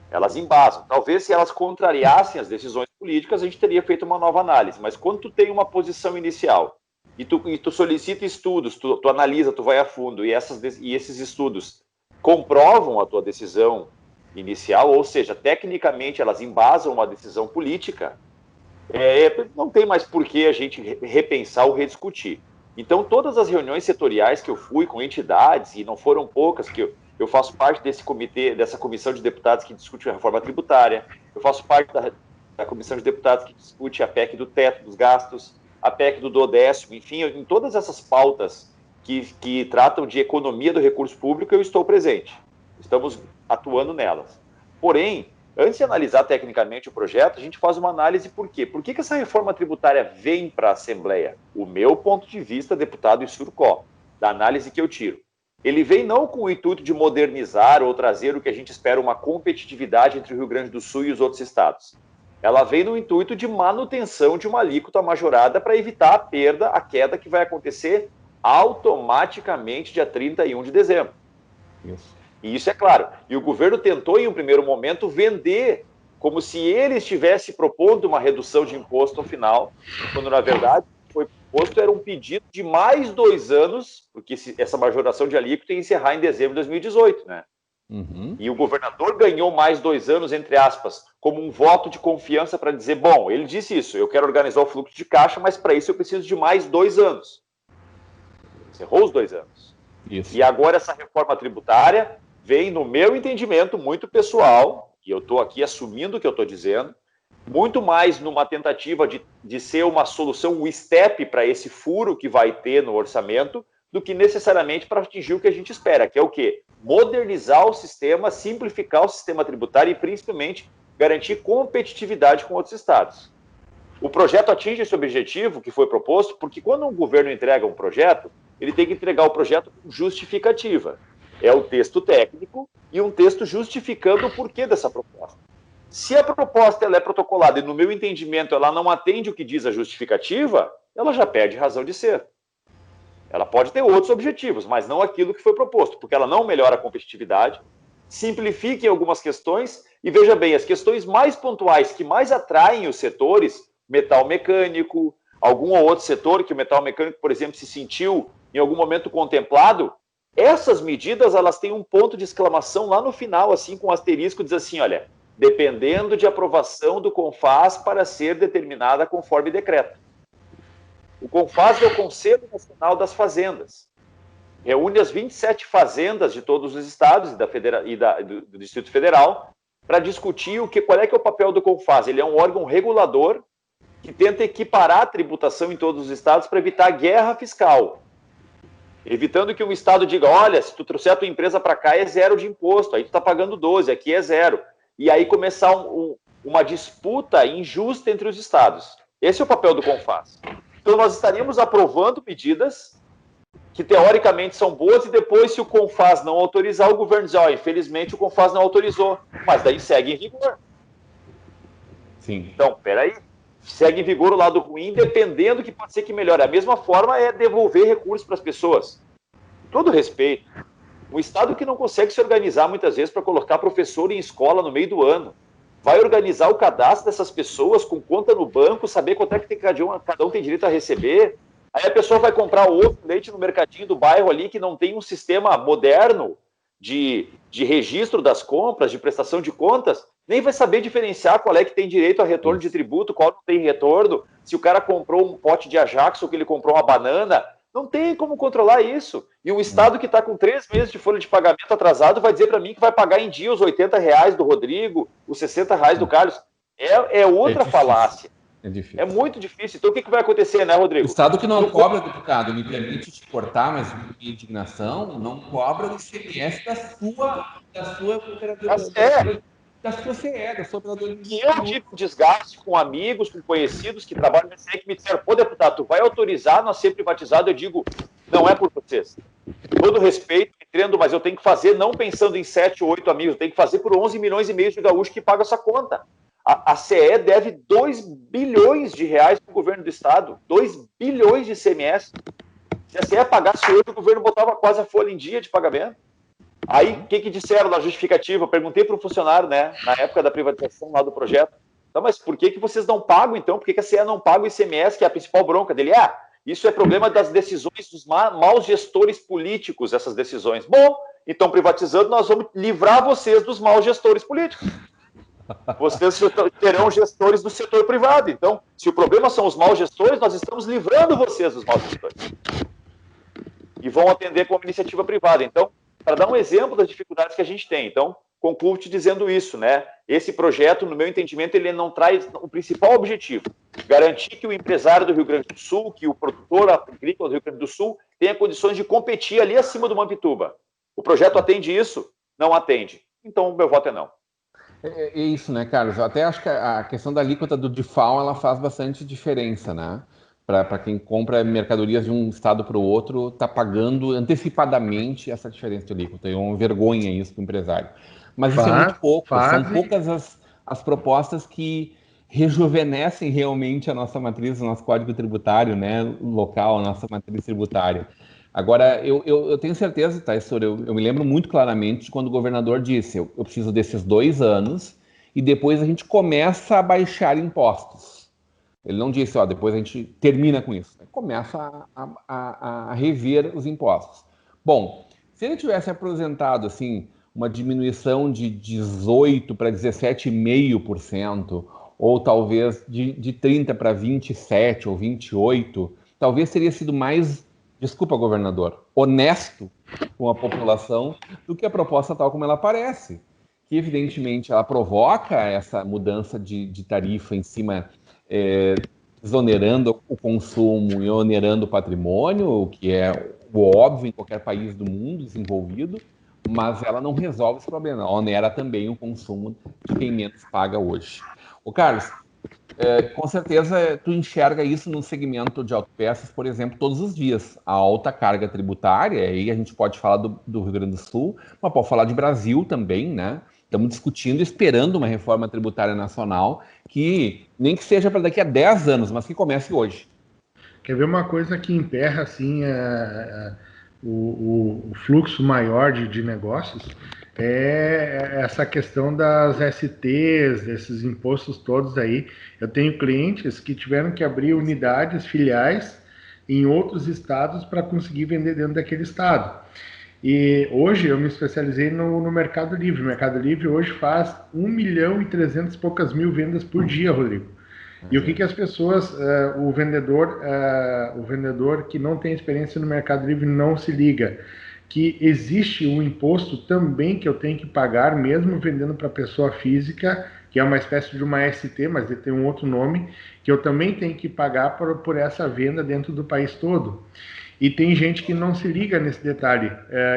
Elas embasam. Talvez se elas contrariassem as decisões políticas, a gente teria feito uma nova análise. Mas quando tu tem uma posição inicial e tu solicita estudos, tu analisa, tu vai a fundo e esses estudos comprovam a tua decisão inicial, ou seja, tecnicamente elas embasam uma decisão política, não tem mais por que a gente repensar ou rediscutir. Então, todas as reuniões setoriais que eu fui com entidades, e não foram poucas, que eu faço parte desse comitê, dessa comissão de deputados que discute a reforma tributária, eu faço parte da comissão de deputados que discute a PEC do teto dos gastos, a PEC do duodécimo, enfim, em todas essas pautas que tratam de economia do recurso público, eu estou presente. Estamos atuando nelas. Porém, antes de analisar tecnicamente o projeto, a gente faz uma análise por quê? Por que essa reforma tributária vem para a Assembleia? O meu ponto de vista, deputado Issurcó, da análise que eu tiro. Ele vem não com o intuito de modernizar ou trazer o que a gente espera, uma competitividade entre o Rio Grande do Sul e os outros estados. Ela vem no intuito de manutenção de uma alíquota majorada para evitar a queda que vai acontecer automaticamente dia 31 de dezembro. Isso. E isso é claro. E o governo tentou, em um primeiro momento, vender como se ele estivesse propondo uma redução de imposto no final, quando, na verdade, foi proposto era um pedido de mais 2 anos, porque essa majoração de alíquota ia encerrar em dezembro de 2018, né? E o governador ganhou mais 2 anos, entre aspas, como um voto de confiança para dizer, bom, ele disse isso, eu quero organizar o fluxo de caixa, mas para isso eu preciso de mais 2 anos. Encerrou os 2 anos. Isso. E agora essa reforma tributária vem, no meu entendimento, muito pessoal, e eu estou aqui assumindo o que eu estou dizendo, muito mais numa tentativa de ser uma solução, um step para esse furo que vai ter no orçamento, do que necessariamente para atingir o que a gente espera, que é o quê? Modernizar o sistema, simplificar o sistema tributário e, principalmente, garantir competitividade com outros estados. O projeto atinge esse objetivo que foi proposto, porque quando um governo entrega um projeto, ele tem que entregar o projeto com justificativa. É o texto técnico e um texto justificando o porquê dessa proposta. Se a proposta ela é protocolada e, no meu entendimento, ela não atende o que diz a justificativa, ela já perde razão de ser. Ela pode ter outros objetivos, mas não aquilo que foi proposto, porque ela não melhora a competitividade, simplifica em algumas questões, e veja bem, as questões mais pontuais que mais atraem os setores, metal mecânico, algum ou outro setor que o metal mecânico, por exemplo, se sentiu em algum momento contemplado, essas medidas elas têm um ponto de exclamação lá no final, assim, com um asterisco, diz assim, olha, dependendo de aprovação do CONFAS para ser determinada conforme decreto. O CONFAS é o Conselho Nacional das Fazendas. Reúne as 27 fazendas de todos os estados do Distrito Federal para discutir qual é que é o papel do CONFAS. Ele é um órgão regulador que tenta equiparar a tributação em todos os estados para evitar guerra fiscal. Evitando que um estado diga, olha, se tu trouxer a tua empresa para cá é 0 de imposto, aí tu está pagando 12, aqui é 0. E aí começar uma disputa injusta entre os estados. Esse é o papel do CONFAS. Então, nós estaríamos aprovando medidas que, teoricamente, são boas e depois, se o CONFAS não autorizar, o governo diz, infelizmente, o CONFAS não autorizou. Mas daí segue em vigor. Sim. Então, peraí. Segue em vigor o lado ruim, dependendo que pode ser que melhore. A mesma forma é devolver recursos para as pessoas. Com todo respeito. Um estado que não consegue se organizar, muitas vezes, para colocar professor em escola no meio do ano. Vai organizar o cadastro dessas pessoas com conta no banco, saber quanto é que cada um tem direito a receber. Aí a pessoa vai comprar ovo, leite no mercadinho do bairro ali, que não tem um sistema moderno de registro das compras, de prestação de contas, nem vai saber diferenciar qual é que tem direito a retorno de tributo, qual não tem retorno, se o cara comprou um pote de Ajax ou que ele comprou uma banana. Não tem como controlar isso. E um estado que está com 3 meses de folha de pagamento atrasado vai dizer para mim que vai pagar em dia os R$80 do Rodrigo, os R$60 do Carlos. É outra falácia. É difícil. É muito difícil. Então o que vai acontecer, né, Rodrigo? O estado que não cobra, deputado, me permite te cortar, mas minha indignação, não cobra o ICMS da sua operadora. Da sua CE, da sua operadora. E eu tive um desgaste com amigos, com conhecidos que trabalham na CE que me disseram, pô, deputado, tu vai autorizar nós ser privatizado? Eu digo, não é por vocês. Todo respeito, entendo, mas eu tenho que fazer não pensando em 7 ou 8 amigos, eu tenho que fazer por 11 milhões e meio de gaúchos que pagam essa conta. A CE deve 2 bilhões de reais para o governo do estado, 2 bilhões de ICMS. Se a CE pagasse hoje, o governo botava quase a folha em dia de pagamento. Aí, o que disseram na justificativa? Eu perguntei para um funcionário, né, na época da privatização lá do projeto, tá, mas por que vocês não pagam, então? Por que a CE não paga o ICMS, que é a principal bronca dele? Isso é problema das decisões dos maus gestores políticos, essas decisões. Bom, então, privatizando, nós vamos livrar vocês dos maus gestores políticos. Vocês terão gestores do setor privado. Então, se o problema são os maus gestores, nós estamos livrando vocês dos maus gestores. E vão atender como iniciativa privada. Então, para dar um exemplo das dificuldades que a gente tem. Então, concluo te dizendo isso, né? Esse projeto, no meu entendimento, ele não traz o principal objetivo, garantir que o empresário do Rio Grande do Sul, que o produtor agrícola do Rio Grande do Sul tenha condições de competir ali acima do Mampituba. O projeto atende isso? Não atende. Então, o meu voto é não. É isso, né, Carlos? Eu até acho que a questão da alíquota do DIFAL, ela faz bastante diferença, né? Para quem compra mercadorias de um estado para o outro, está pagando antecipadamente essa diferença de alíquota. É uma vergonha isso para o empresário. Mas isso é muito pouco. São poucas as propostas que rejuvenescem realmente a nossa matriz, o nosso código tributário, né, local, a nossa matriz tributária. Agora, eu tenho certeza, tá, eu me lembro muito claramente de quando o governador disse, eu preciso desses 2 anos e depois a gente começa a baixar impostos. Ele não disse, depois a gente termina com isso. Começa a rever os impostos. Bom, se ele tivesse apresentado, assim, uma diminuição de 18% para 17,5%, ou talvez de 30% para 27% ou 28%, talvez teria sido mais, desculpa, governador, honesto com a população do que a proposta tal como ela aparece, que evidentemente ela provoca essa mudança de tarifa em cima, desonerando o consumo e onerando o patrimônio, o que é o óbvio em qualquer país do mundo desenvolvido, mas ela não resolve esse problema, ela onera também o consumo de quem menos paga hoje. Ô Carlos, com certeza tu enxerga isso no segmento de autopeças, por exemplo, todos os dias. A alta carga tributária, aí a gente pode falar do Rio Grande do Sul, mas pode falar de Brasil também, né? Estamos discutindo, esperando uma reforma tributária nacional que nem que seja para daqui a 10 anos, mas que comece hoje. Quer ver uma coisa que emperra assim, o fluxo maior de negócios? É essa questão das STs, desses impostos todos aí. Eu tenho clientes que tiveram que abrir unidades, filiais, em outros estados para conseguir vender dentro daquele estado. E hoje eu me especializei no Mercado Livre. O Mercado Livre hoje faz 1.300.000 e poucas mil vendas por dia, Rodrigo. E o que as pessoas, o vendedor que não tem experiência no Mercado Livre não se liga? Que existe um imposto também que eu tenho que pagar, mesmo vendendo para pessoa física, que é uma espécie de uma ST, mas ele tem um outro nome, que eu também tenho que pagar por essa venda dentro do país todo. E tem gente que não se liga nesse detalhe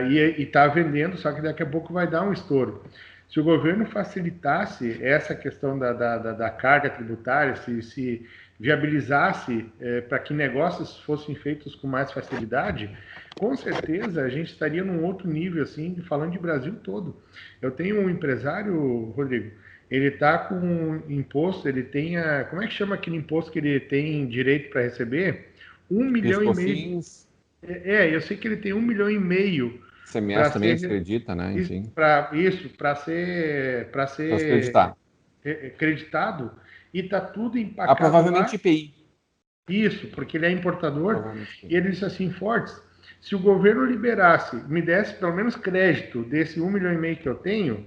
e está vendendo, só que daqui a pouco vai dar um estouro. Se o governo facilitasse essa questão da carga tributária, se viabilizasse para que negócios fossem feitos com mais facilidade, com certeza a gente estaria num outro nível, assim, falando de Brasil todo. Eu tenho um empresário, Rodrigo, ele está com um imposto, ele tem como é que chama aquele imposto que ele tem direito para receber? 1,5 milhão. Eu sei que ele tem 1,5 milhão. CMS também se acredita, né? Enfim. Para ser acreditado, e está tudo empacado. Provavelmente IPI. Isso, porque ele é importador. E ele disse assim, Fortes, se o governo liberasse, me desse pelo menos crédito desse 1,5 milhão que eu tenho,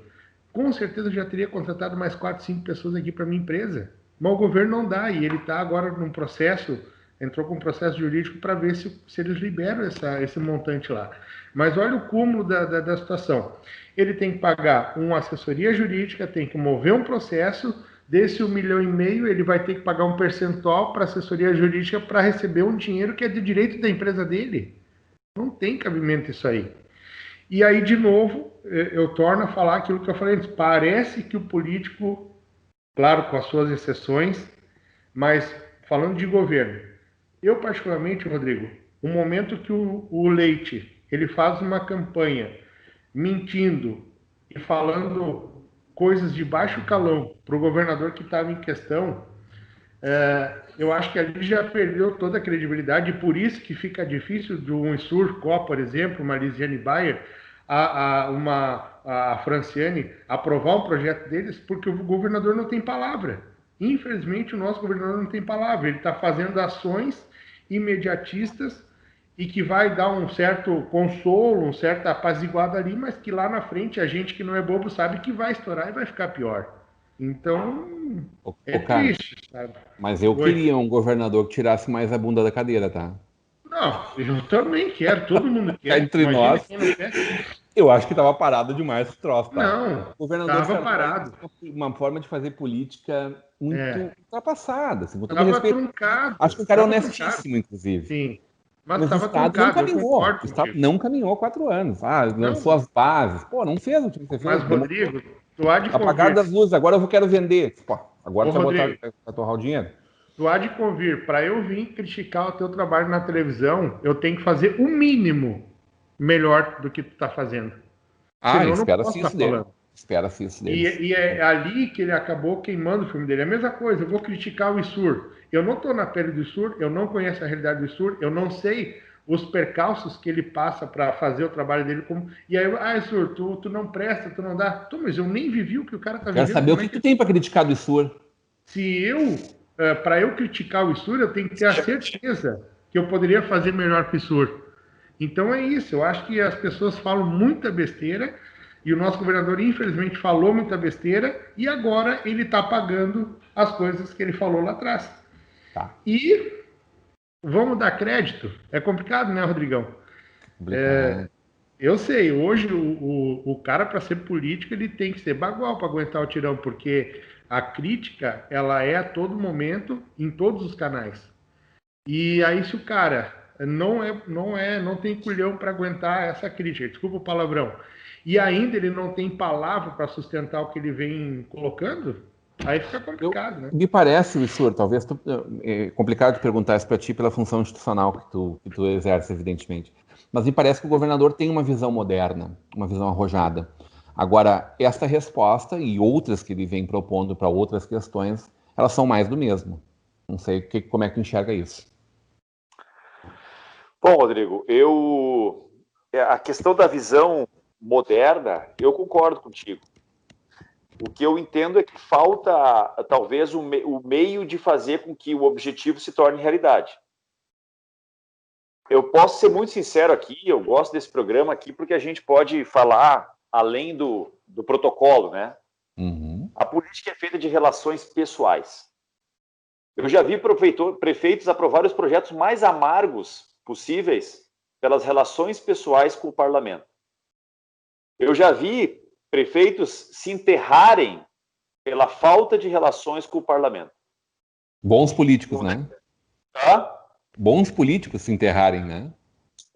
com certeza eu já teria contratado mais 4, 5 pessoas aqui para minha empresa. Mas o governo não dá, e ele está agora num processo, entrou com um processo jurídico para ver se eles liberam esse montante lá. Mas olha o cúmulo da situação. Ele tem que pagar uma assessoria jurídica, tem que mover um processo, desse 1,5 milhão, ele vai ter que pagar um percentual para a assessoria jurídica para receber um dinheiro que é de direito da empresa dele. Não tem cabimento isso aí. E aí, de novo, eu torno a falar aquilo que eu falei antes. Parece que o político, claro, com as suas exceções, mas falando de governo, eu particularmente, Rodrigo, o momento que o Leite, ele faz uma campanha mentindo e falando coisas de baixo calão para o governador que estava em questão, eu acho que ali já perdeu toda a credibilidade, e por isso que fica difícil de um Surcó, por exemplo, uma Lisiane Bayer, a Franciane, aprovar um projeto deles, porque o governador não tem palavra. Infelizmente, o nosso governador não tem palavra. Ele está fazendo ações imediatistas e que vai dar um certo consolo, um certo apaziguado ali, mas que lá na frente a gente que não é bobo sabe que vai estourar e vai ficar pior. Então, triste, sabe? Mas eu queria um governador que tirasse mais a bunda da cadeira, tá? Não, eu também quero, todo mundo quer. Entre nós, eu acho que estava parado demais o troço, tá? Não, o governador estava parado. Uma forma de fazer política muito ultrapassada. Assim, estava truncado. Acho que o cara é honestíssimo, inclusive. Sim. Mas estava truncado, o Estado não caminhou 4 anos. Lançou as bases. Pô, não fez o que você fez. Mas, Rodrigo, tu há de convir. Apagar das luzes, agora eu quero vender. Pô, agora tu vai torrar o dinheiro. Tu há de convir. Para eu vir criticar o teu trabalho na televisão, eu tenho que fazer o mínimo melhor do que tu tá fazendo. Espera-se isso dele. Espera-se isso dele. E é ali que ele acabou queimando o filme dele. É a mesma coisa, eu vou criticar o ISUR. Eu não estou na pele do ISUR, eu não conheço a realidade do ISUR, eu não sei os percalços que ele passa para fazer o trabalho dele. E aí, ISUR, tu não presta, tu não dá. Mas eu nem vivi o que o cara tá vivendo. Quero saber o que tu tem para criticar do ISUR. Para eu criticar o ISUR, eu tenho que ter a certeza que eu poderia fazer melhor que o ISUR. Então é isso, eu acho que as pessoas falam muita besteira E o nosso governador, infelizmente, falou muita besteira e agora ele está pagando as coisas que ele falou lá atrás. Tá. E vamos dar crédito? É complicado, né, Rodrigão? Eu sei, hoje o cara, para ser político, ele tem que ser bagual para aguentar o tirão, porque a crítica, ela é a todo momento, em todos os canais. E aí, se o cara não tem culhão para aguentar essa crítica, desculpa o palavrão, e ainda ele não tem palavra para sustentar o que ele vem colocando, aí fica complicado, né? Me parece, Wissur, talvez é complicado de perguntar isso para ti pela função institucional que tu exerce, evidentemente. Mas me parece que o governador tem uma visão moderna, uma visão arrojada. Agora, esta resposta e outras que ele vem propondo para outras questões, elas são mais do mesmo. Não sei como é que tu enxerga isso. Bom, Rodrigo, a questão da visão moderna, eu concordo contigo. O que eu entendo é que falta, talvez, o meio de fazer com que o objetivo se torne realidade. Eu posso ser muito sincero aqui, eu gosto desse programa aqui porque a gente pode falar além do protocolo, né? Uhum. A política é feita de relações pessoais. Eu já vi prefeitos aprovar os projetos mais amargos possíveis pelas relações pessoais com o parlamento. Eu já vi prefeitos se enterrarem pela falta de relações com o parlamento. Bons políticos, né? Tá? Bons políticos se enterrarem, né?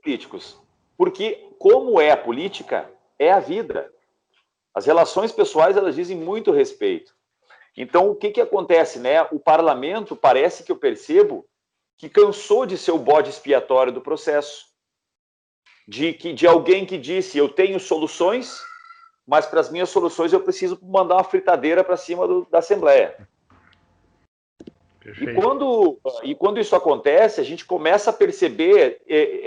Políticos. Porque como é a política, é a vida. As relações pessoais, elas dizem muito respeito. Então, o que acontece, né? O parlamento, parece que eu percebo, que cansou de ser o bode expiatório do processo. De alguém que disse, eu tenho soluções, mas para as minhas soluções eu preciso mandar uma fritadeira para cima da Assembleia. E quando isso acontece, a gente começa a perceber,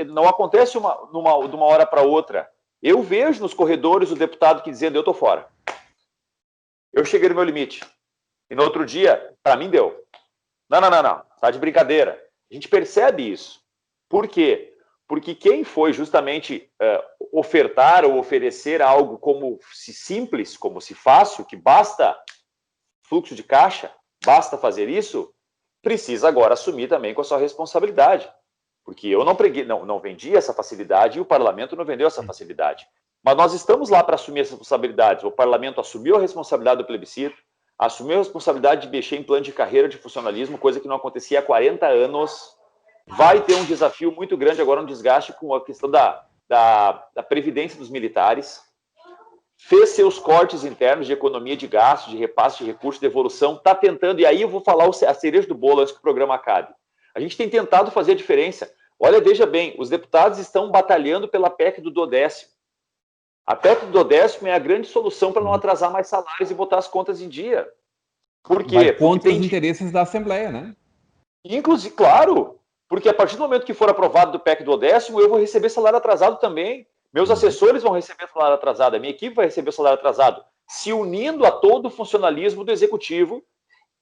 não acontece de uma hora para outra. Eu vejo nos corredores o deputado que dizendo, eu estou fora. Eu cheguei no meu limite. E no outro dia, para mim deu. Não, tá de brincadeira. A gente percebe isso. Por quê? Porque quem foi justamente ofertar ou oferecer algo como se simples, como se fácil, que basta fluxo de caixa, basta fazer isso, precisa agora assumir também com a sua responsabilidade. Porque eu não vendi essa facilidade e o parlamento não vendeu essa facilidade. Mas nós estamos lá para assumir essas responsabilidades. O parlamento assumiu a responsabilidade do plebiscito, assumiu a responsabilidade de mexer em plano de carreira de funcionalismo, coisa que não acontecia há 40 anos. Vai ter um desafio muito grande agora, um desgaste com a questão da previdência dos militares. Fez seus cortes internos de economia de gastos, de repasse de recursos, de devolução, está tentando, e aí eu vou falar a cereja do bolo antes que o programa acabe. A gente tem tentado fazer a diferença. Olha, veja bem, os deputados estão batalhando pela PEC do 12º. A PEC do 12º é a grande solução para não atrasar mais salários e botar as contas em dia. Por quê? Vai contra os interesses da Assembleia, né? Inclusive, claro, porque a partir do momento que for aprovado do PEC do 10º, eu vou receber salário atrasado também. Meus assessores vão receber salário atrasado, a minha equipe vai receber salário atrasado, se unindo a todo o funcionalismo do executivo.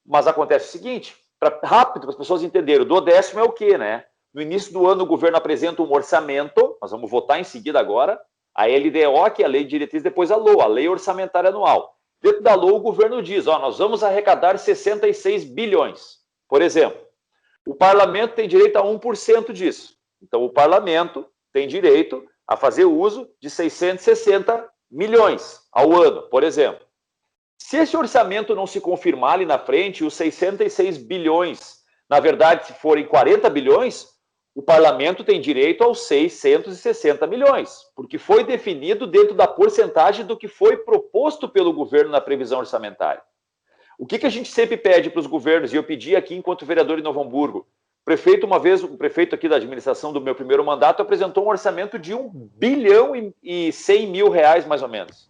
Mas acontece o seguinte, rápido para as pessoas entenderem, o 12º é o quê, né? No início do ano, o governo apresenta um orçamento, nós vamos votar em seguida agora, a LDO, que é a Lei de Diretrizes, depois a LOA, a Lei Orçamentária Anual. Dentro da LOA, o governo diz, nós vamos arrecadar 66 bilhões, por exemplo. O parlamento tem direito a 1% disso. Então, o parlamento tem direito a fazer uso de 660 milhões ao ano, por exemplo. Se esse orçamento não se confirmar ali na frente, os 66 bilhões, na verdade, se forem 40 bilhões, o parlamento tem direito aos 660 milhões, porque foi definido dentro da porcentagem do que foi proposto pelo governo na previsão orçamentária. O que a gente sempre pede para os governos, e eu pedi aqui enquanto vereador em Novo Hamburgo, o prefeito aqui da administração do meu primeiro mandato apresentou um orçamento de 1 bilhão e 100 mil reais, mais ou menos.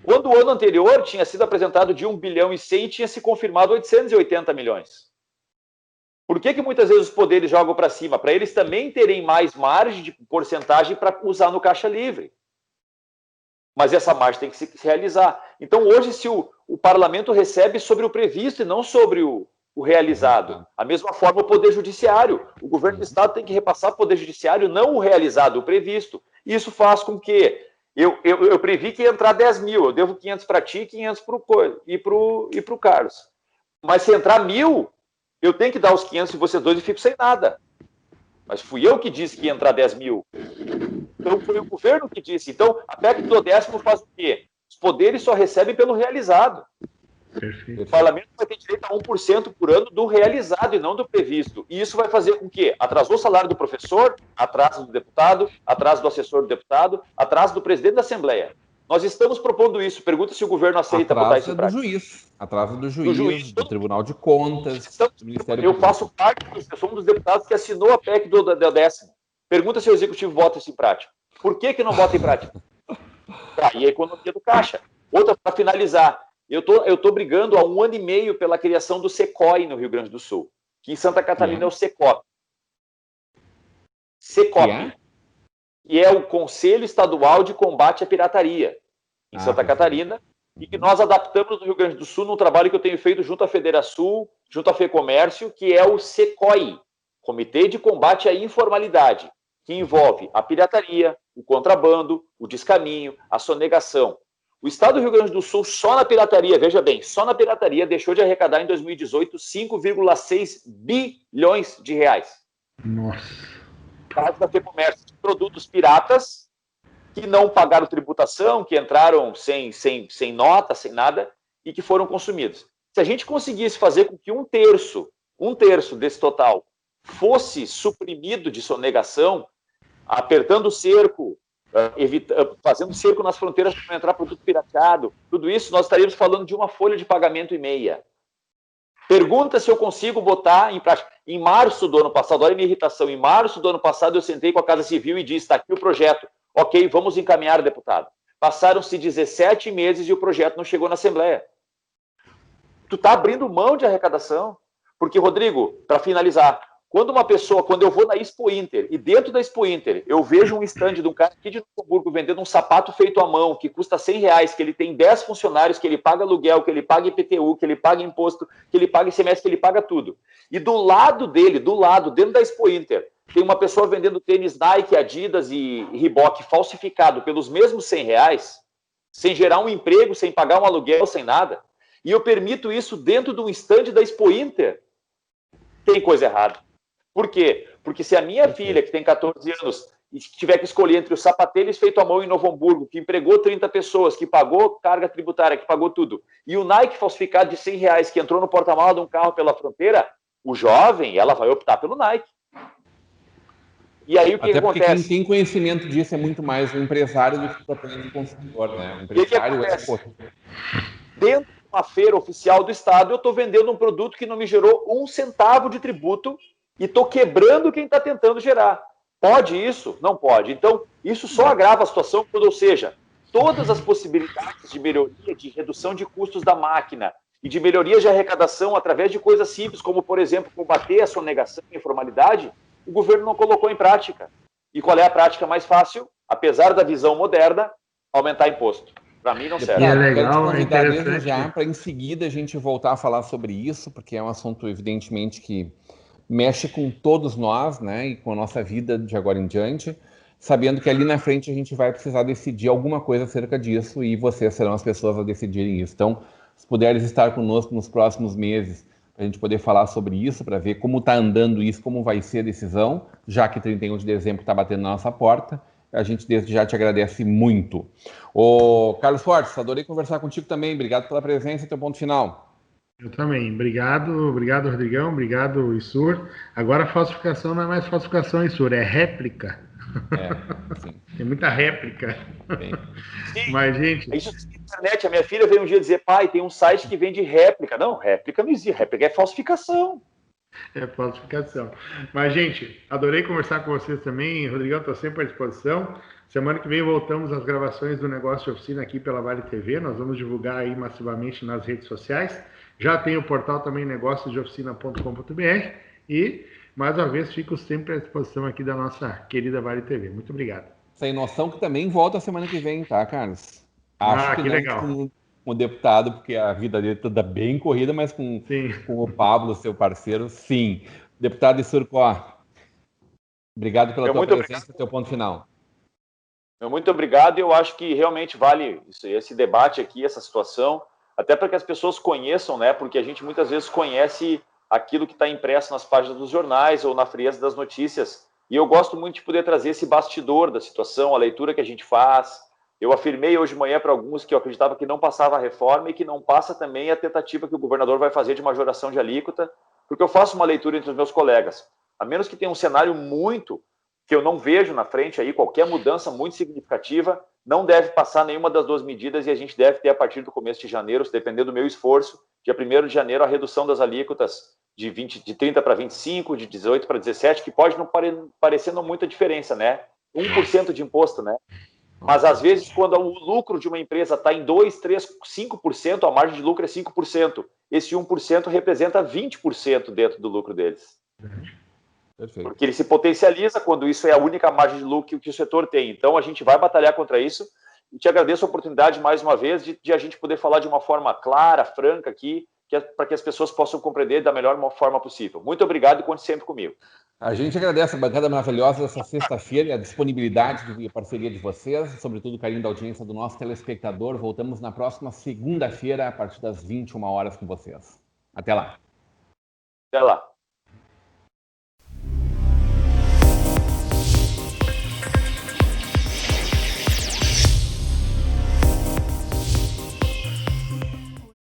Quando o ano anterior tinha sido apresentado de 1 bilhão e 100, tinha se confirmado 880 milhões. Por que muitas vezes os poderes jogam para cima? Para eles também terem mais margem de porcentagem para usar no caixa livre. Mas essa margem tem que se realizar. Então, hoje, se o parlamento recebe sobre o previsto e não sobre o realizado. A mesma forma, o Poder Judiciário. O governo do Estado tem que repassar ao Poder Judiciário não o realizado, o previsto. Isso faz com que Eu previ que ia entrar 10 mil, eu devo 500 para ti, 500 para o Carlos. Mas se entrar 1.000, eu tenho que dar os 500 e vocês dois e fico sem nada. Mas fui eu que disse que ia entrar 10 mil. Então foi o governo que disse. Então a PEC do 10º faz o quê? Os poderes só recebem pelo realizado. Perfeito. O parlamento vai ter direito a 1% por ano do realizado e não do previsto. E isso vai fazer com que atrasou o salário do professor, atraso do deputado, atraso do assessor do deputado, atraso do presidente da Assembleia. Nós estamos propondo isso. Pergunta se o governo aceita botar isso em prática. Atraso do juiz, do Tribunal de Contas, do Ministério Público. Eu faço parte, eu sou um dos deputados que assinou a PEC do 10º. Pergunta se o Executivo bota isso em prática. Por que não bota em prática? Aí a economia do caixa. Outra, para finalizar. Eu tô brigando há 1 ano e meio pela criação do SECOI no Rio Grande do Sul, que em Santa Catarina é o SECOP. SECOP, que é o Conselho Estadual de Combate à Pirataria, em Santa Catarina, e que nós adaptamos no Rio Grande do Sul num trabalho que eu tenho feito junto à Federação, junto à FEComércio, que é o SECOI, Comitê de Combate à Informalidade, que envolve a pirataria, o contrabando, o descaminho, a sonegação. O Estado do Rio Grande do Sul, só na pirataria, veja bem, só na pirataria deixou de arrecadar em 2018 5,6 bilhões de reais. Nossa. Caso da FEComércio, produtos piratas que não pagaram tributação, que entraram sem nota, sem nada, e que foram consumidos. Se a gente conseguisse fazer com que um terço desse total fosse suprimido de sonegação, apertando o cerco, fazendo cerco nas fronteiras para não entrar produto pirateado, tudo isso, nós estaríamos falando de uma folha de pagamento e meia. Pergunta se eu consigo botar em prática. Em março do ano passado, olha a minha irritação, em março do ano passado eu sentei com a Casa Civil e disse, está aqui o projeto, ok, vamos encaminhar, deputado. Passaram-se 17 meses e o projeto não chegou na Assembleia. Tu está abrindo mão de arrecadação? Porque, Rodrigo, para finalizar, quando eu vou na Expo Inter, e dentro da Expo Inter, eu vejo um stand de um cara aqui de Novo Hamburgo vendendo um sapato feito à mão, que custa R$100, que ele tem 10 funcionários, que ele paga aluguel, que ele paga IPTU, que ele paga imposto, que ele paga ICMS, que ele paga tudo. E do lado dele, dentro da Expo Inter, tem uma pessoa vendendo tênis Nike, Adidas e Reebok falsificado pelos mesmos R$100, sem gerar um emprego, sem pagar um aluguel, sem nada. E eu permito isso dentro de um stand da Expo Inter. Tem coisa errada. Por quê? Porque se a minha filha, que tem 14 anos, tiver que escolher entre o sapatênis feito à mão em Novo Hamburgo, que empregou 30 pessoas, que pagou carga tributária, que pagou tudo, e o Nike falsificado de R$100, que entrou no porta-mala de um carro pela fronteira, o jovem, ela vai optar pelo Nike. E aí o que acontece? Porque quem tem conhecimento disso é muito mais o empresário do que o próprio consumidor, né? O empresário dentro de uma feira oficial do Estado, eu estou vendendo um produto que não me gerou 1 centavo de tributo e estou quebrando quem está tentando gerar. Pode isso? Não pode. Então, isso só agrava a situação, ou seja, todas as possibilidades de melhoria, de redução de custos da máquina e de melhoria de arrecadação através de coisas simples, como, por exemplo, combater a sonegação e a informalidade, o governo não colocou em prática. E qual é a prática mais fácil? Apesar da visão moderna, aumentar imposto. Para mim não serve. É legal, é interessante. Já para em seguida a gente voltar a falar sobre isso, porque é um assunto, evidentemente, que mexe com todos nós, né, e com a nossa vida de agora em diante, sabendo que ali na frente a gente vai precisar decidir alguma coisa acerca disso e vocês serão as pessoas a decidirem isso. Então, se puderes estar conosco nos próximos meses, para a gente poder falar sobre isso, para ver como está andando isso, como vai ser a decisão, já que 31 de dezembro está batendo na nossa porta, a gente desde já te agradece muito. Ô, Carlos Fortes, adorei conversar contigo também, obrigado pela presença e teu ponto final. Eu também. Obrigado, Rodrigão. Obrigado, Isur. Agora a falsificação não é mais falsificação, Isur, é réplica. Sim. Tem muita réplica. Sim. Mas, gente... Isso na internet. A minha filha veio um dia dizer, pai, tem um site que vende réplica. Não, réplica não existe. Réplica é falsificação. É falsificação. Mas, gente, adorei conversar com vocês também. Rodrigão, estou sempre à disposição. Semana que vem voltamos às gravações do Negócio de Oficina aqui pela Vale TV. Nós vamos divulgar aí massivamente nas redes sociais. Já tem o portal também negociosdeoficina.com.br e, mais uma vez, fico sempre à disposição aqui da nossa querida Vale TV. Muito obrigado. Sem noção que também volta a semana que vem, tá, Carlos? Acho que legal. Com o deputado, porque a vida dele toda bem corrida, mas com o Pablo, seu parceiro, sim. Deputado Isur Cor, obrigado pela tua presença e teu ponto final. Muito obrigado. Eu acho que realmente vale esse debate aqui, essa situação, até para que as pessoas conheçam, né? Porque a gente muitas vezes conhece aquilo que está impresso nas páginas dos jornais ou na frieza das notícias. E eu gosto muito de poder trazer esse bastidor da situação, a leitura que a gente faz. Eu afirmei hoje de manhã para alguns que eu acreditava que não passava a reforma e que não passa também a tentativa que o governador vai fazer de majoração de alíquota, porque eu faço uma leitura entre os meus colegas. A menos que tenha um cenário muito que eu não vejo na frente aí, qualquer mudança muito significativa, não deve passar nenhuma das duas medidas e a gente deve ter, a partir do começo de janeiro, se depender do meu esforço, dia 1º de janeiro, a redução das alíquotas de 30 para 25, de 18 para 17, que pode não parecer não muita diferença, né? 1% de imposto, né? Mas, às vezes, quando o lucro de uma empresa está em 2, 3, 5%, a margem de lucro é 5%. Esse 1% representa 20% dentro do lucro deles. Perfeito. Porque ele se potencializa quando isso é a única margem de lucro que o setor tem. Então, a gente vai batalhar contra isso. E te agradeço a oportunidade, mais uma vez, de a gente poder falar de uma forma clara, franca aqui, para que as pessoas possam compreender da melhor forma possível. Muito obrigado e conte sempre comigo. A gente agradece a bancada maravilhosa dessa sexta-feira e a disponibilidade e a parceria de vocês, sobretudo o carinho da audiência do nosso telespectador. Voltamos na próxima segunda-feira, a partir das 21 horas com vocês. Até lá. Até lá.